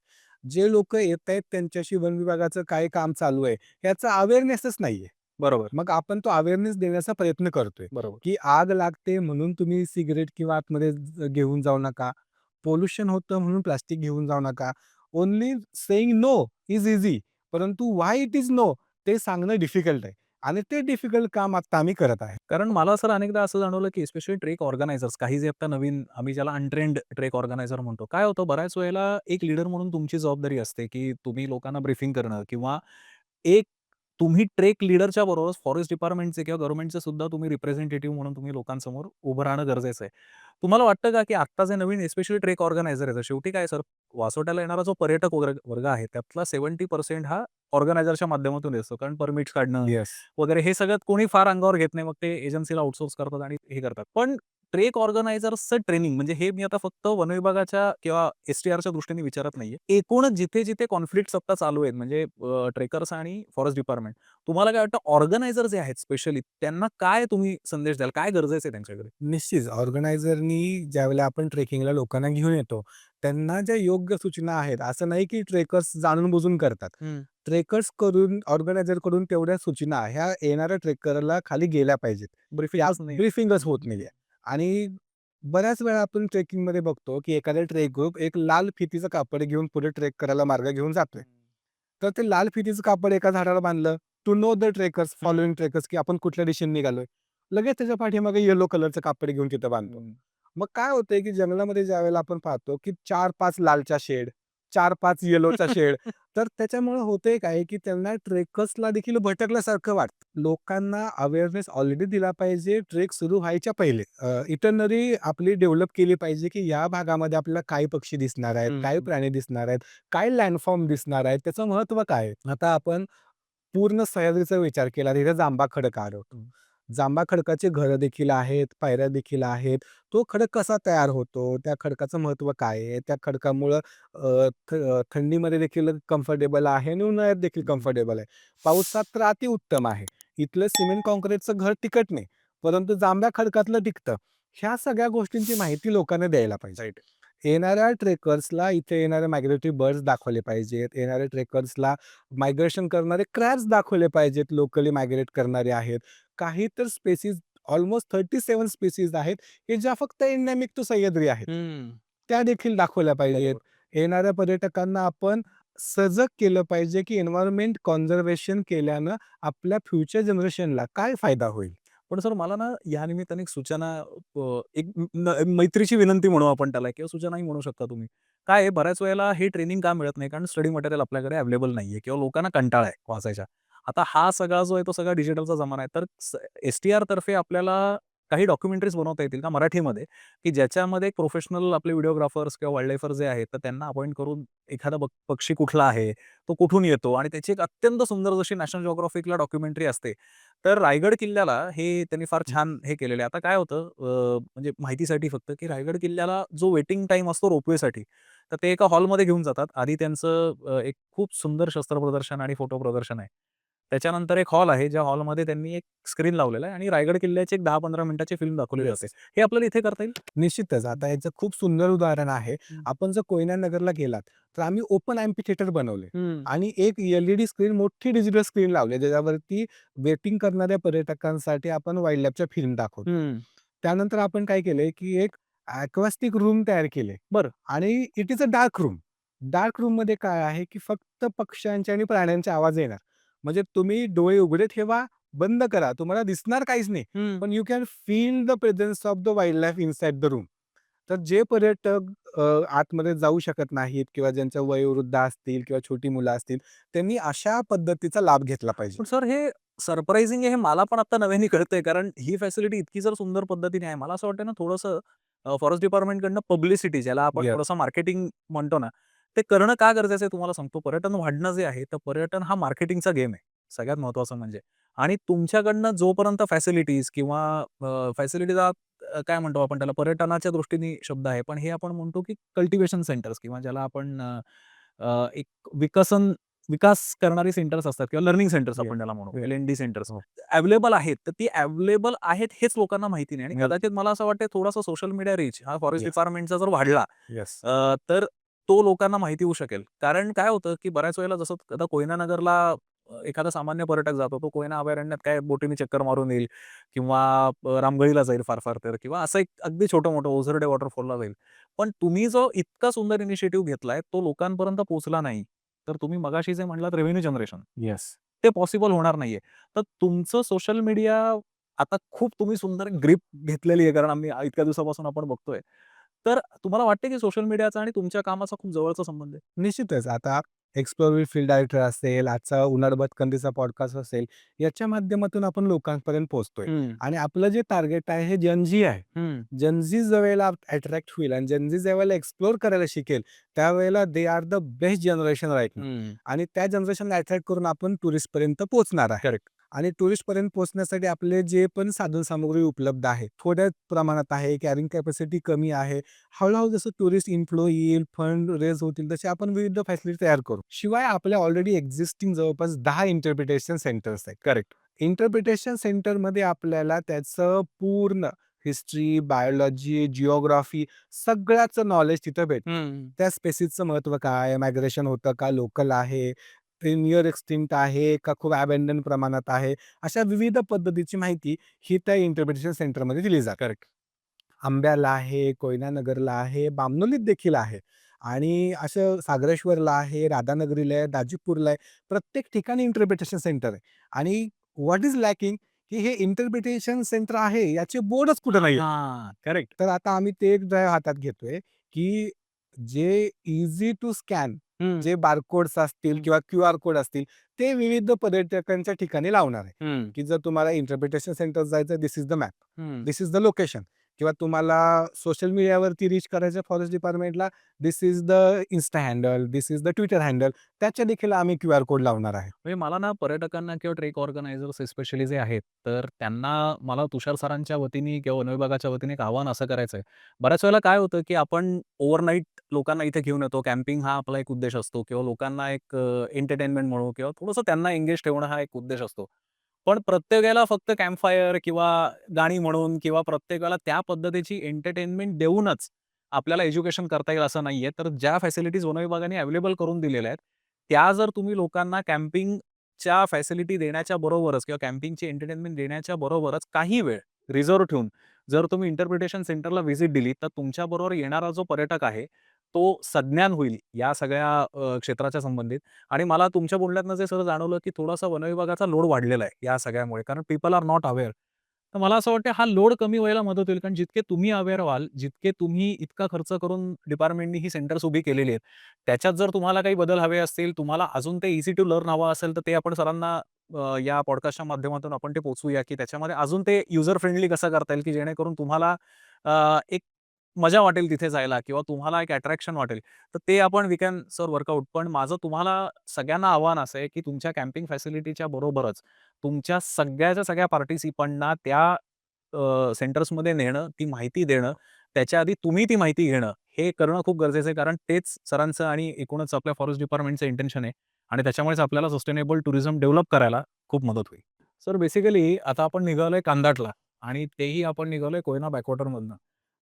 जे लोकं येतायत त्यांच्याशी वन विभागाचं काय काम चालू आहे, याचा अवेअरनेसच नाहीये. बरोबर, मग आपण तो अवेअरनेस देण्याचा प्रयत्न करतोय, बरोबर. की आग लागते म्हणून तुम्ही सिगारेट किंवा आतमध्ये घेऊन जाऊ नका. पोल्युशन होतं म्हणून प्लास्टिक घेऊन जाऊ नका. Only saying no is easy, परंतु व्हाय इट इज नो ते सांगणं डिफिकल्ट आहे आणि ते डिफिकल्ट काम आता आम्ही करत आहे. कारण मला सर अनेकदा असं जाणवलं, की स्पेशली ट्रेक ऑर्गनायझर्स काही जे आता नवीन आम्ही ज्याला अनट्रेन्ड ट्रेक ऑर्गनायझर म्हणतो. काय होतं बऱ्याच वेळेला एक लीडर म्हणून तुमची जबाबदारी असते, की तुम्ही लोकांना ब्रीफिंग करणं किंवा एक तुम्ही ट्रेक लीडरच्या बरोबर फॉरेस्ट डिपार्टमेंटचे किंवा गव्हर्नमेंटचे सुद्धा तुम्ही रिप्रेझेंटेटिव्ह म्हणून तुम्ही लोकांसमोर उभं राहणं गरजेचं आहे. तुम्हाला वाटतं का, की आत्ता जे नवीन स्पेशली ट्रेक ऑर्गनायझर आहेत, शेवटी काय सर, वासोट्याला येणारा जो पर्यटक वर्ग वर्ग आहे, त्यातला 70% हा ऑर्गनायझरच्या माध्यमातून येतो. कारण परमिट्स काढणं येस. वगैरे हे सगळं कोणी फार अंगावर घेत नाही. मग ते एजन्सीला आउटसोर्स करतात आणि हे करतात. पण ट्रेक ऑर्गनायझर्सचं ट्रेनिंग म्हणजे हे मी आता फक्त वन विभागाच्या किंवा एस-टी-आरच्या दृष्टीने विचारत नाहीये. एकूणच जिथे-जिथे कॉन्फ्लिक्ट्स आता चालू आहेत म्हणजे ट्रेकर्स आणि फॉरेस्ट डिपार्टमेंट. तुम्हाला काय वाटतं ऑर्गनायझर जे आहेत स्पेशली त्यांना काय तुम्ही संदेश द्याल? काय गरजेचं आहे त्यांच्याकडे? निश्चित ऑर्गनायझरनी ज्यावेळेला आपण ट्रेकिंगला लोकांना घेऊन येतो, त्यांना ज्या योग्य सूचना आहेत, असं नाही की ट्रेकर्स जाणून-बुजून करतात. हं. ट्रेकर्स करून ऑर्गनायझरकडून तेवढ्या सूचना ह्या येणाऱ्या ट्रेकरला खाली गेल्या पाहिजेत. या ब्रीफिंगच नाही. ब्रीफिंगच होत नाहीये आणि बऱ्याच वेळा आपण ट्रेकिंगमध्ये बघतो, की एखादा ट्रेक ग्रुप एक लाल फितीचं कापड घेऊन पुढे ट्रेक करायला मार्ग घेऊन जातोय. तर ते लाल फितीचं कापड एका झाडाला बांधलं, टू नो द ट्रेकर्स, हं, फॉलोइंग ट्रेकर्स, की आपण कुठल्या दिशेने निघालोय. लगेच त्याच्या पाठीमागे येलो कलरचं कापड घेऊन तिथं बांधतो. हं. मग काय होतंय, की जंगलामध्ये ज्यावेळेला आपण पाहतो, की 4-5 लालच्या शेड, 4-5 येलोचा शेड, तर त्याच्यामुळे होतंय काय, की त्यांना ट्रेकर्सला देखील भटकल्यासारखं वाटतं. लोकांना अवेअरनेस ऑलरेडी दिला पाहिजे ट्रेक सुरू व्हायच्या पहिले. इटरनरी आपली डेव्हलप केली पाहिजे, की या भागामध्ये आपल्याला काय पक्षी दिसणार आहेत, हं, काय हं. प्राणी दिसणार आहेत, काय लँडफॉर्म दिसणार आहेत, त्याचं महत्त्व काय आहे? आता आपण पूर्ण सह्याद्रीचा विचार केला, तिथे जांभा खडक आढळतो. जांभा खडकाची घरं देखील आहेत, पायऱ्या देखील आहेत. तो खडक कसा तयार होतो? त्या खडकाचं महत्त्व काय आहे? त्या खडकामुळं थंडीमध्ये देखील कम्फर्टेबल आहे आणि उन्हाळ्यात देखील कम्फर्टेबल आहे. पावसात तर अतिउत्तम आहे. इथलं सिमेंट काँक्रीटचं घर टिकत नाही, परंतु जांभ्या खडकातलं टिकतं. ह्या सगळ्या गोष्टींची माहिती लोकांना द्यायला पाहिजे. राइट. येणाऱ्या ट्रेकर्सला इथे येणारे मायग्रेटरी बर्ड्स दाखवले पाहिजेत. येणाऱ्या ट्रेकर्सला मायग्रेशन करणारे क्रॅब्स दाखवले पाहिजेत, लोकली मायग्रेट करणारे आहेत. काही तर स्पेसीज ऑलमोस्ट 37 स्पेसीज आहेत, की ज्या फक्त एंडेमिक टू सह्याद्री आहेत. हं. त्या देखील दाखवल्या पाहिजेत. बरोबर. येणाऱ्या पर्यटकांना आपण सजग केलं पाहिजे, की एन्व्हायर्नमेंट कन्झर्वेशन केल्यानं आपल्या फ्युचर जनरेशनला काय फायदा होईल. पण सर मला ना या निमित्ताने एक सूचना एक मैत्रीची विनंती म्हणू आपण त्याला किंवा सूचनाही म्हणू शकता तुम्ही. काय आहे बऱ्याच वेळेला हे ट्रेनिंग का मिळत नाही? कारण स्टडी मटेरियल आपल्याकडे अवेलेबल नाहीये किंवा लोकांना कंटाळा आहे वाचायचा. आता हा सगळा जो आहे तो सगळा डिजिटलचा जमाना आहे. तर एस-टी-आर तर्फे आपल्याला काही डॉक्युमेंटरीज बनवता येतील का मराठीमध्ये, की ज्याच्यामध्ये प्रोफेशनल आपले व्हिडिओग्राफर्स किंवा वाईल्ड लाईफर जे आहेत, तर त्यांना अपॉइंट करून एखादा पक्षी कुठला आहे, तो कुठून येतो आणि त्याची एक अत्यंत सुंदर जशी नॅशनल जिओग्राफिकला डॉक्युमेंटरी असते. तर रायगड किल्ल्याला हे त्यांनी फार छान हे केलेलं आहे. आता काय होतं म्हणजे माहितीसाठी फक्त, की रायगड किल्ल्याला जो वेटिंग टाईम असतो रोपवेसाठी, तर ते एका हॉलमध्ये घेऊन जातात. आधी त्यांचं एक खूप सुंदर शस्त्र प्रदर्शन आणि फोटो प्रदर्शन आहे. त्याच्यानंतर एक हॉल आहे, ज्या हॉलमध्ये त्यांनी एक स्क्रीन लावलेला आहे आणि रायगड किल्ल्याची एक 10-15 मिनिटाची फिल्म दाखवली जाते. येस. हे आपल्याला इथे करता येईल? निश्चितच. आता याचं खूप सुंदर उदाहरण आहे. हं. आपण जर कोयना नगरला गेलात, तर आम्ही ओपन एम्फी थिएटर बनवले हं. आणि एक एल-ई-डी स्क्रीन, मोठी डिजिटल स्क्रीन लावली, ज्याच्यावरती वेटिंग करणाऱ्या पर्यटकांसाठी आपण वाईल्ड लाईफच्या फिल्म दाखवतो. हं. त्यानंतर आपण काय केलंय, की एक अक्वास्टिक रूम तयार केले बरं. आणि it is a dark room. Dark रूममध्ये काय आहे, की फक्त पक्ष्यांचे आणि प्राण्यांचे आवाज येणार. म्हणजे तुम्ही डोळे उघडे ठेवा, बंद करा, तुम्हाला दिसणार काहीच नाही. हं. पण you can feel the presence of the wild life inside the room. तर जे पर्यटक आतमध्ये जाऊ शकत नाहीत किंवा ज्यांच्या वयोवृद्ध असतील किंवा छोटी मुलं असतील, त्यांनी अशा पद्धतीचा लाभ घेतला पाहिजे. पण सर हे सरप्रायझिंग आहे हे मला पण आता नव्याने कळतंय. कारण ही फॅसिलिटी इतकी जर सुंदर पद्धतीने आहे. मला असं वाटतं ना थोडंसं फॉरेस्ट डिपार्टमेंटकडनं पब्लिसिटी ज्याला आपण येस. थोडंसं मार्केटिंग म्हणतो ना, ते करणं का गरजेचं आहे तुम्हाला सांगतो. पर्यटन वाढणं जे आहे, तर पर्यटन हा मार्केटिंगचा गेम आहे. सगळ्यात महत्त्वाचं म्हणजे. आणि तुमच्याकडनं जोपर्यंत फॅसिलिटीज किंवा फॅसिलिटीचा काय म्हणतो आपण त्याला पर्यटनाच्या दृष्टीने शब्द आहे. पण हे आपण म्हणतो की कल्टिव्हेशन सेंटर्स किंवा ज्याला आपण एक विकसन विकास करणारी सेंटर्स असतात किंवा लर्निंग सेंटर्स Yes. आपण त्याला म्हणू, Yes. LND सेंटर्स हो. अवेलेबल आहेत. तर ती अवेलेबल आहेत हेच लोकांना माहिती नाही आणि Yes. कदाचित मला असं वाटतं थोडासा सोशल मीडिया रीच हा फॉरेस्ट Yes. डिपार्टमेंटचा जर वाढला येस. तर तो लोकांना माहिती होऊ शकेल. कारण काय होतं, की बऱ्याच वेळेला जसं आता कोयना नगरला एखादा सामान्य पर्यटक जातो, तो कोयना अभयारण्यात काय बोटीने चक्कर मारून येईल किंवा रामगळीला जाईल फार तर किंवा असं एक अगदी छोटं-मोठं ओझरडे वॉटरफॉलला जाईल. पण तुम्ही जो इतका सुंदर इनिशिएटिव्ह घेतलाय, तो लोकांपर्यंत पोहोचला नाही. तर तुम्ही मगाशी जे म्हणलात रेव्हेन्यू जनरेशन, येस. ते पॉसिबल होणार नाहीये. तर तुमचं सोशल मीडिया आता खूप तुम्ही सुंदर ग्रिप घेतलेली आहे, कारण आम्ही इतक्या दिवसापासून आपण बघतोय. तर तुम्हाला वाटते की सोशल मीडियाचा आणि तुमच्या कामाचा खूप जवळचा संबंध आहे? निश्चितच. आता एक्सप्लोर विथ फील्ड डायरेक्टर असेल, आजचा उन्हाळ बदकंदीचा पॉडकास्ट असेल, याच्या माध्यमातून आपण लोकांपर्यंत पोहोचतोय हं, आणि आपलं जे टार्गेट आहे हे जनझी आहे. हं. जनझी ज्यावेळेला अट्रॅक्ट होईल आणि जनझी ज्यावेळेला एक्सप्लोर करायला शिकेल, त्यावेळेला they are the best generation right now हं. आणि त्या जनरेशनला अट्रॅक्ट करून आपण टुरिस्टपर्यंत पोहोचणार आहे. करेक्ट. आणि टुरिस्टपर्यंत पोहोचण्यासाठी आपले जे पण साधनसामुग्री उपलब्ध आहे, थोड्या प्रमाणात आहे, कॅरिंग कॅपॅसिटी कमी आहे. हळू-हळू जसं टुरिस्ट इन्फ्लो येईल, फंड रेज होतील, तसे आपण विविध फॅसिलिटी तयार करू. शिवाय आपल्या ऑलरेडी एक्झिस्टिंग जवळपास 10 इंटरप्रिटेशन सेंटर्स आहेत. करेक्ट. इंटरप्रिटेशन सेंटरमध्ये आपल्याला त्याचं पूर्ण हिस्ट्री, बायोलॉजी, जिओग्राफी सगळ्याचं नॉलेज तिथं भेटतं. हं. त्या स्पेसिसचं महत्त्व काय? मायग्रेशन होतं का? लोकल आहे? ते नियर एक्सटिंक्ट आहे का खूप अबॅन्डन प्रमाणात आहे? अशा विविध पद्धतीची माहिती ही त्या इंटरप्रिटेशन सेंटरमध्ये दिली जाते. करेक्ट. आंब्याला आहे, कोयना नगरला आहे, बामणोलीत देखील आहे आणि असं सागरेश्वरला आहे, राधानगरीला आहे, दाजीपूरला आहे. प्रत्येक ठिकाणी इंटरप्रिटेशन सेंटर आहे आणि व्हॉट इज लॅकिंग की हे इंटरप्रिटेशन सेंटर आहे याचे बोर्डच कुठे नाहीये. हां. करेक्ट. तर आता आम्ही ते एक ड्राईव्ह हातात घेतोय, की जे ईझी टू स्कॅन हं, जे बारकोड्स असतील हं, किंवा क्यूआर कोड असतील, ते विविध पर्यटकांच्या ठिकाणी लावणार आहे, हं, की जर तुम्हाला इंटरप्रिटेशन सेंटर जायचं दिस इज द मॅप, हं. दिस इज द लोकेशन किंवा तुम्हाला सोशल मीडियावरती रीच करायचं फॉरेस्ट डिपार्टमेंटला, this is the insta handle, this is the Twitter handle, त्याच्या देखील आम्ही क्यूआर कोड लावणार आहे. म्हणजे मला ना पर्यटकांना किंवा ट्रेक ऑर्गनायझर्स स्पेशली जे आहेत, तर त्यांना मला तुषार सरांच्या वतीने किंवा वन विभागाच्या वतीने एक आव्हान असं करायचंय. बऱ्याच वेळेला काय होतं, की आपण ओव्हरनाईट लोकांना इथे घेऊन येतो. कॅम्पिंग हा आपला एक उद्देश असतो किंवा लोकांना एक एंटरटेनमेंट म्हणू किंवा थोडंसं त्यांना एंगेज ठेवणं हा एक उद्देश असतो. पण प्रत्येक वेळेला फक्त कॅम्प फायर किंवा गाणी म्हणून किंवा प्रत्येक वेळेला त्या पद्धतीची एंटरटेनमेंट देऊनच आपल्याला एज्युकेशन करता येईल असं नाहीये. तर ज्या फॅसिलिटीज वन विभागाने अवेलेबल करून दिलेल्या आहेत, त्या जर तुम्ही लोकांना कॅम्पिंगच्या फॅसिलिटी देण्याच्या बरोबरच किंवा कॅम्पिंगची एंटरटेनमेंट देण्याच्या बरोबरच काही वेळ रिझर्व्ह ठेवून जर तुम्ही इंटरप्रिटेशन सेंटरला व्हिजिट दिली, तर तुमच्याबरोबर येणारा जो पर्यटक आहे, तो सज्ञान होईल या सगळ्या क्षेत्राच्या संबंधित. आणि मला तुमच्या बोलण्यातनं जे सर जाणवलं, की थोडासा वनविभागाचा लोड वाढलेला आहे या सगळ्यामुळे. कारण पीपल आर नॉट अवेअर. तर मला असं वाटतं हा लोड कमी व्हायला मदत होईल. कारण जितके तुम्ही अवेअर व्हाल, जितके तुम्ही इतका खर्च करून डिपार्टमेंटनी ही सेंटर्स उभी केलेली आहेत. त्याच्यात जर तुम्हाला काही बदल हवे असतील, तुम्हाला अजून ते ईझी टू लर्न हवं असेल, तर ते आपण सरांना या पॉडकास्टच्या माध्यमातून आपण ते पोहोचवूया, की त्याच्यामध्ये अजून ते युजर फ्रेंडली कसं करता येईल, की जेणेकरून तुम्हाला एक मजा वाटेल तिथे जायला किंवा तुम्हाला एक अट्रॅक्शन वाटेल. तर ते आपण वी कॅन सर वर्कआउट. पण माझं तुम्हाला सगळ्यांना आव्हान असं आहे, की तुमच्या कॅम्पिंग फॅसिलिटीच्या बरोबरच तुमच्या सगळ्याच्या सगळ्या पार्टिसिपंटना त्या सेंटर्समध्ये नेणं, ती माहिती देणं, त्याच्या आधी तुम्ही ती माहिती घेणं, हे करणं खूप गरजेचं आहे. कारण तेच सरांचं आणि एकूणच आपल्या फॉरेस्ट डिपार्टमेंटचं इंटेन्शन आहे आणि त्याच्यामुळेच आपल्याला सस्टेनेबल टुरिझम डेव्हलप करायला खूप मदत होईल. सर बेसिकली आता आपण निघालोय कांदाटला आणि तेही आपण निघालोय कोयना बॅकवॉटरमधनं.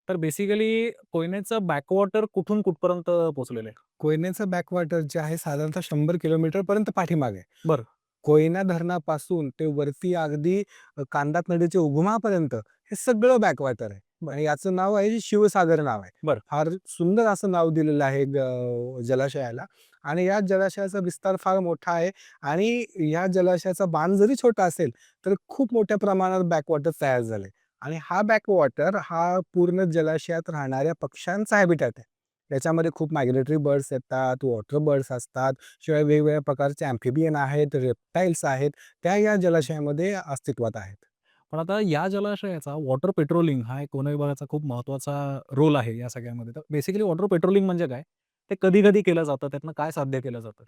तर बेसिकली कोयनेचं बॅकवॉटर कुठून कुठपर्यंत पोहोचलेलं आहे? कोयनेचं बॅकवॉटर जे आहे साधारणतः 100 किलोमीटरपर्यंत पाठीमागे आहे. बरं. कोयना धरणापासून ते वरती अगदी कांदात नदीच्या उगमापर्यंत हे सगळं बॅकवॉटर आहे. आणि याचं नाव आहे शिवसागर नाव आहे. बरं. फार सुंदर असं नाव दिलेलं आहे जलाशयाला आणि या जलाशयाचा विस्तार फार मोठा आहे आणि या जलाशयाचा बांध जरी छोटा असेल, तर खूप मोठ्या प्रमाणात बॅकवॉटर तयार झाले आणि हा बॅकवॉटर हा पूर्ण जलाशयात राहणाऱ्या पक्ष्यांचा हॅबिटॅट आहे. त्याच्यामध्ये खूप मायग्रेटरी बर्ड्स येतात, वॉटर बर्ड्स असतात, शिवाय वेगवेगळ्या प्रकारचे अॅम्फिबियन आहेत, रेप्टाइल्स आहेत, त्या या जलाशयामध्ये अस्तित्वात आहेत. पण आता या जलाशयाचा वॉटर पेट्रोलिंग हा एक वन विभागाचा खूप महत्त्वाचा रोल आहे या सगळ्यामध्ये. तर बेसिकली वॉटर पेट्रोलिंग म्हणजे काय? ते कधी-कधी केलं जातं. त्यातनं काय साध्य केलं जातं?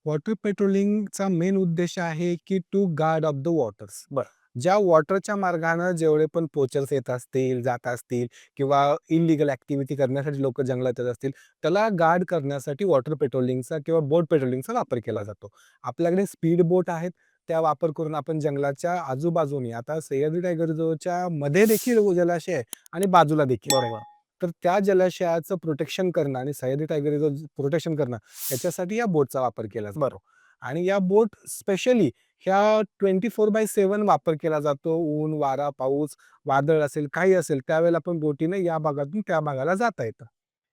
वॉटर पेट्रोलिंगचा मेन उद्देश आहे की to guard of the waters. बरं. ज्या वॉटरच्या मार्गाने जेवढे पण पोचर्स येत असतील, जात असतील किंवा इल्लीगल ॲक्टिव्हिटी करण्यासाठी लोकं जंगलात येत असतील, त्याला गार्ड करण्यासाठी वॉटर पेट्रोलिंगचा किंवा बोट पेट्रोलिंगचा वापर केला जातो. आपल्याकडे स्पीड बोट आहेत, त्या वापर करून आपण जंगलाच्या आजूबाजूनी आता सह्याद्री टायगर रिझर्व्हच्या मध्ये देखील जलाशय आहे आणि बाजूला देखील आहे. बरोबर. तर त्या जलाशयाचं प्रोटेक्शन करणं आणि सह्याद्री टायगर रिझर्व प्रोटेक्शन करणं याच्यासाठी या बोटचा वापर केला बरं. जातो. आणि या बोट स्पेशली ह्या 24/7 वापर केला जातो. ऊन, वारा, पाऊस, वादळ असेल, काही असेल त्यावेळेला आपण बोटीने या भागातून त्या भागाला जाता येतं.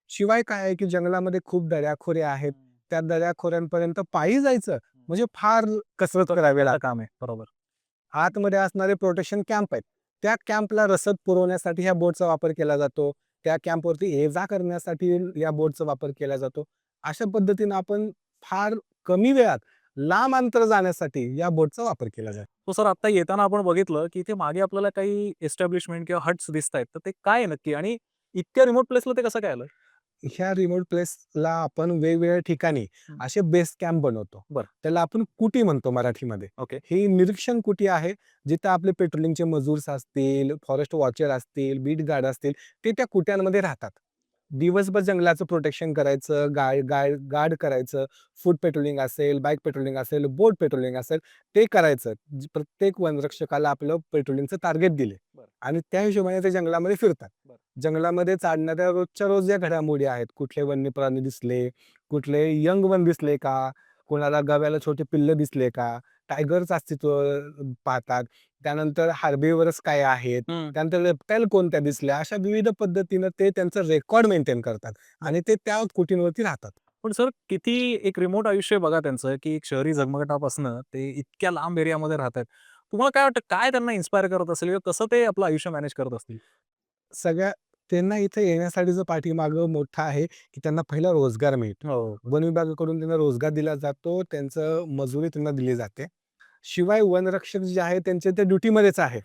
शिवाय काय आहे, की जंगलामध्ये खूप दऱ्या-खोऱ्या आहेत. त्या दऱ्या-खोऱ्यांपर्यंत पायी जायचं म्हणजे फार कसरत करावी लागते. काम आहे. बरोबर. आतमध्ये असणारे प्रोटेक्शन कॅम्प आहेत. त्या कॅम्पला रसद पुरवण्यासाठी ह्या बोटचा वापर केला जातो. त्या कॅम्पवरती ये-जा करण्यासाठी या बोटचा वापर केला जातो. अशा पद्धतीनं आपण फार कमी वेळात लांब अंतर जाण्यासाठी या बोटचा वापर केला जातो. तो सर आता येताना आपण बघितलं, की इथे मागे आपल्याला काही एस्टॅब्लिशमेंट किंवा हट्स दिसतायत. तर ते काय आहे नक्की आणि इतक्या रिमोट प्लेसला ते कसं काय आलं? ह्या रिमोट प्लेसला आपण वेगवेगळ्या ठिकाणी असे बेस कॅम्प बनवतो. बरं. त्याला आपण कुटी म्हणतो मराठीमध्ये. ओके. ही निरीक्षण कुटी आहे, जिथं आपले पेट्रोलिंगचे मजूर्स असतील, फॉरेस्ट वॉचर असतील, बीट गार्ड असतील, ते त्या कुट्यांमध्ये राहतात. दिवसभर जंगलाचं प्रोटेक्शन करायचं, गार्ड करायचं, फूट पेट्रोलिंग असेल, बाईक पेट्रोलिंग असेल, बोट पेट्रोलिंग असेल, ते करायचं. प्रत्येक वनरक्षकाला आपलं पेट्रोलिंगचं टार्गेट दिले बरं. आणि त्या हिशोबाने ते जंगलामध्ये फिरतात. बरं. जंगलामध्ये चालणाऱ्या रोजच्या रोज ज्या घडामोडी आहेत, कुठले वन्य प्राणी दिसले, कुठले यंग वन दिसले का, कोणाला गव्याला छोटे पिल्लं दिसले का, टायगरचं अस्तित्व पाहतात. त्यानंतर हार्बिव्हरस काय आहेत, त्यानंतर रेप्टाईल कोणत्या दिसल्या, अशा विविध पद्धतीनं ते त्यांचं रेकॉर्ड मेंटेन करतात आणि ते त्या कुटींवरती राहतात. पण सर किती एक रिमोट आयुष्य बघा त्यांचं, की एक शहरी झगमगाटापासनं ते इतक्या लांब एरियामध्ये राहतायत. तुम्हाला काय वाटतं काय त्यांना इन्स्पायर करत असेल किंवा कसं ते आपलं आयुष्य मॅनेज करत असतील? सगळ्या त्यांना इथे येण्यासाठीचं पाठीमागं मोठं आहे, की त्यांना पहिला रोजगार मिळतो. हो. वन विभागाकडून त्यांना रोजगार दिला जातो, त्यांचं मजुरी त्यांना दिली जाते. शिवाय वनरक्षक जे आहे त्यांचे ते ड्युटीमध्येच आहे.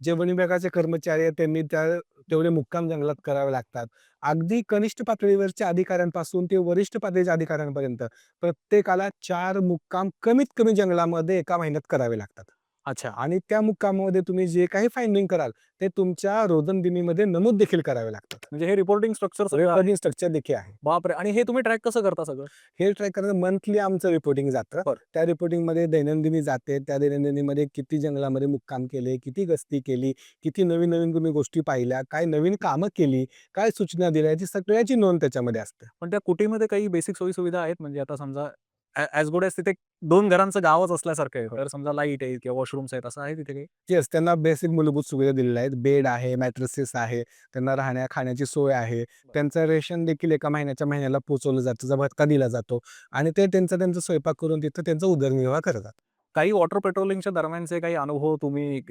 जे वन विभागाचे कर्मचारी आहेत त्यांनी तेवढे मुक्काम जंगलात करावे लागतात. अगदी कनिष्ठ पातळीवरच्या अधिकाऱ्यांपासून ते वरिष्ठ पातळीच्या अधिकाऱ्यांपर्यंत प्रत्येकाला 4 मुक्काम कमीत कमी जंगलामध्ये एका महिन्यात करावे लागतात. अच्छा. आणि त्या मुक्कामामध्ये तुम्ही जे काही फाइंडिंग कराल ते तुमच्या रोजंदिनीमध्ये नमूद देखील करावे लागतात. म्हणजे हे रिपोर्टिंग स्ट्रक्चर सगळं रेकॉर्डिंग स्ट्रक्चर देखील आहे. बापरे! आणि हे तुम्ही ट्रॅक कसं करता सगळं? हे ट्रॅक करणं मंथली आमचं रिपोर्टिंग जातं. बरं. त्या रिपोर्टिंगमध्ये दैनंदिनी जाते. त्या दैनंदिनीमध्ये किती जंगलामध्ये मुक्काम केले, किती गस्ती केली, किती नवीन-नवीन तुम्ही गोष्टी पाहिल्या, काय नवीन कामं केली, काय सूचना दिल्या, याची सगळ्याची नोंद त्याच्यामध्ये असते. पण त्या कुटीमध्ये काही बेसिक सोयी-सुविधा आहेत? म्हणजे आता समजा ॲज गुड ॲज तिथे 2 घरांचं गावच असल्यासारखं आहे. तर समजा लाईट आहे किंवा वॉशरूम्स आहेत असं आहे तिथे काही? येस, त्यांना बेसिक मूलभूत सुविधा दिलेल्या आहेत. बेड आहे, मॅट्रेसेस आहे, त्यांना राहण्या-खाण्याची सोय आहे. त्यांचं रेशन देखील एका महिन्याला पोहोचवलं जातं, त्याचा भत्ता दिला जातो आणि ते त्यांचा स्वयंपाक करून तिथं त्यांचा उदरनिर्वाह करतात. काही वॉटर पेट्रोलिंगच्या दरम्यानचे काही अनुभव तुम्ही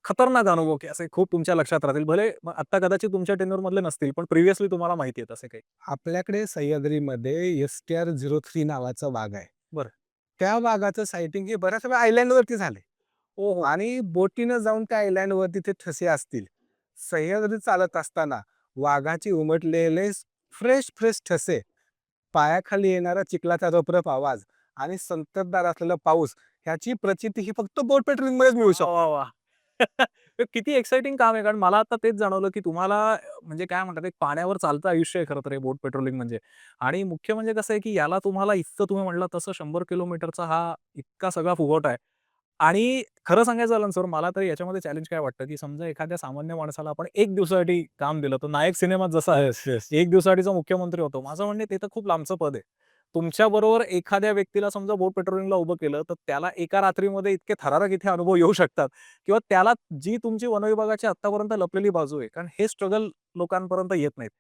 खतरनाक अनुभव की असे खूप तुमच्या लक्षात राहतील. भले मग आता कदाचित तुमच्या टेन्युअरमधले नसतील, पण प्रिव्हियसली तुम्हाला माहिती आहेत असे काही? आपल्याकडे सह्याद्रीमध्ये STR-03 नावाचा वाघ आहे. बरं. त्या वाघाचं सायटिंग हे बऱ्याच वेळा आयलँडवरती झालंय. ओहो! आणि बोटीनं जाऊन त्या आयलँडवरती ते ठसे असतील. सह्याद्री चालत असताना वाघाचे उमटलेले फ्रेश ठसे, पायाखाली येणारा चिखलाचा रपरप आवाज आणि संततधार असलेला पाऊस ह्याची प्रचिती ही फक्त बोट पेट्रोलिंगमध्येच मिळू वाह, शकते. वाह, वाह! हे किती एक्साइटिंग काम आहे. कारण मला आता तेच जाणवलं, की तुम्हाला म्हणजे काय म्हणतात, एक पाण्यावर चालतं आयुष्य आहे खरं तर हे बोट पेट्रोलिंग म्हणजे. आणि मुख्य म्हणजे कसं आहे, की याला तुम्हाला इतकं तुम्ही म्हटलात तसं 100 किलोमीटरचा हा इतका सगळा फुगवटा आहे. आणि खरं सांगायचं झालं ना सर, मला तर याच्यामध्ये चॅलेंज काय वाटतं, की समजा एखाद्या सामान्य माणसाला आपण 1 दिवसासाठी काम दिलं, तर नायक सिनेमात जसा आहे, येस, येस. 1 दिवसासाठीचा मुख्यमंत्री होतो. माझं म्हणणं आहे, ते तर खूप लांबचं पद आहे. तुमच्याबरोबर एखाद्या व्यक्तीला समजा बोट पेट्रोलिंगला उभं केलं, तर त्याला एका रात्रीमध्ये इतके थरारक इथे अनुभव येऊ शकतात किंवा त्याला जी तुमची वनविभागाची आत्तापर्यंत लपलेली बाजू आहे, कारण हे स्ट्रगल लोकांपर्यंत येत नाहीत.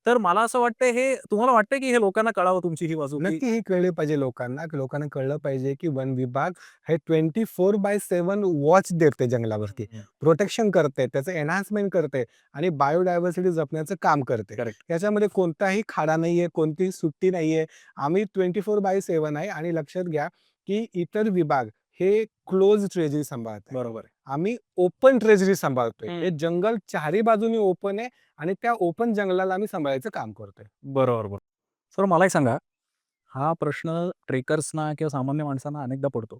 तर मला असं वाटतंय हे तुम्हाला वाटतंय, की हे लोकांना कळावं तुमची ही बाजू, की नक्की हे कळले पाहिजे लोकांना, की लोकांना कळलं पाहिजे, की वन विभाग हे 24/7 वॉच देते जंगलावरती. प्रोटेक्शन करते, त्याचं एन्हान्समेंट करते आणि बायोडायव्हर्सिटी जपण्याचं काम करते. करेक्ट. याच्यामध्ये कोणताही खाडा नाहीये, कोणतीही सुट्टी नाहीये. आम्ही 24/7 आहे आणि लक्षात घ्या, की इतर विभाग हे क्लोज ट्रेजरी सांभाळत आहे. बरोबर आहे. आम्ही ओपन ट्रेजरी सांभाळतोय. हं. हे जंगल चारही बाजूनी ओपन आहे आणि त्या ओपन जंगलाला आम्ही सांभाळायचं काम करतोय. बरोबर, बरोबर. सर मला एक सांगा, हा प्रश्न ट्रेकर्सना किंवा सामान्य माणसांना अनेकदा पडतो,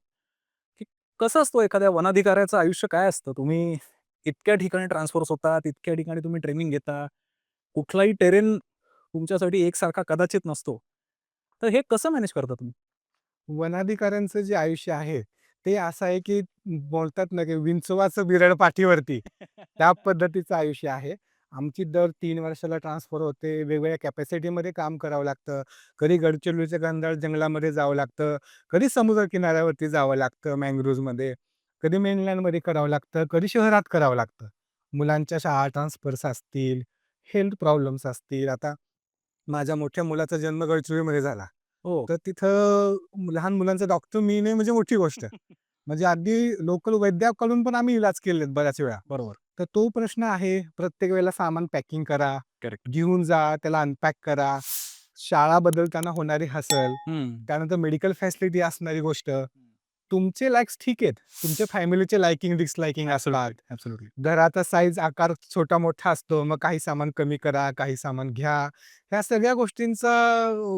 की कसं असतो एखाद्या वनाधिकाऱ्याचं आयुष्य काय असतं? तुम्ही इतक्या ठिकाणी ट्रान्सफर्स होतात, इतक्या ठिकाणी तुम्ही ट्रेनिंग घेता. कुठलाही टेरेन तुमच्यासाठी एकसारखा कदाचित नसतो. तर हे कसं मॅनेज करता तुम्ही? वनाधिकाऱ्यांचं जे आयुष्य आहे, ते असं आहे की बोलतात ना, की विंचवाचं बिरड पाठीवरती. त्या पद्धतीचं आयुष्य आहे. आमची दर 3 वर्षाला ट्रान्सफर होते. वेगवेगळ्या कॅपॅसिटीमध्ये काम करावं लागतं. कधी गडचिरोलीच्या घनदाट जंगलामध्ये जावं लागतं. कधी समुद्र किनाऱ्यावरती जावं लागतं मँग्रोव्हमध्ये. कधी मेनलँडमध्ये करावं लागतं. कधी शहरात करावं लागतं. मुलांच्या शाळा ट्रान्सफर्स असतील, हेल्थ प्रॉब्लेम्स असतील. आता माझ्या मोठ्या मुलाचा जन्म गडचिरोलीमध्ये झाला. हो. तर तिथं लहान मुलांचा डॉक्टर मिळणे म्हणजे मोठी गोष्ट. म्हणजे अगदी लोकल वैद्याकडून पण आम्ही इलाज केलेत बऱ्याच वेळा. बरोबर. तर तो प्रश्न आहे. प्रत्येक वेळेला सामान पॅकिंग करा, करेक्ट. घेऊन जा, त्याला अनपॅक करा. शाळा बदलताना होणारी हसल, हं. त्यानंतर मेडिकल फॅसिलिटी असणारी गोष्ट. तुमचे लाइक्स ठीक आहेत. तुमच्या फॅमिलीचे लाइकिंग, डिसलाइकिंग असतात. Absolutely, absolutely. घराचा साईज आकार छोटा-मोठा असतो. मग काही सामान कमी करा, काही सामान घ्या. ह्या सगळ्या गोष्टींचा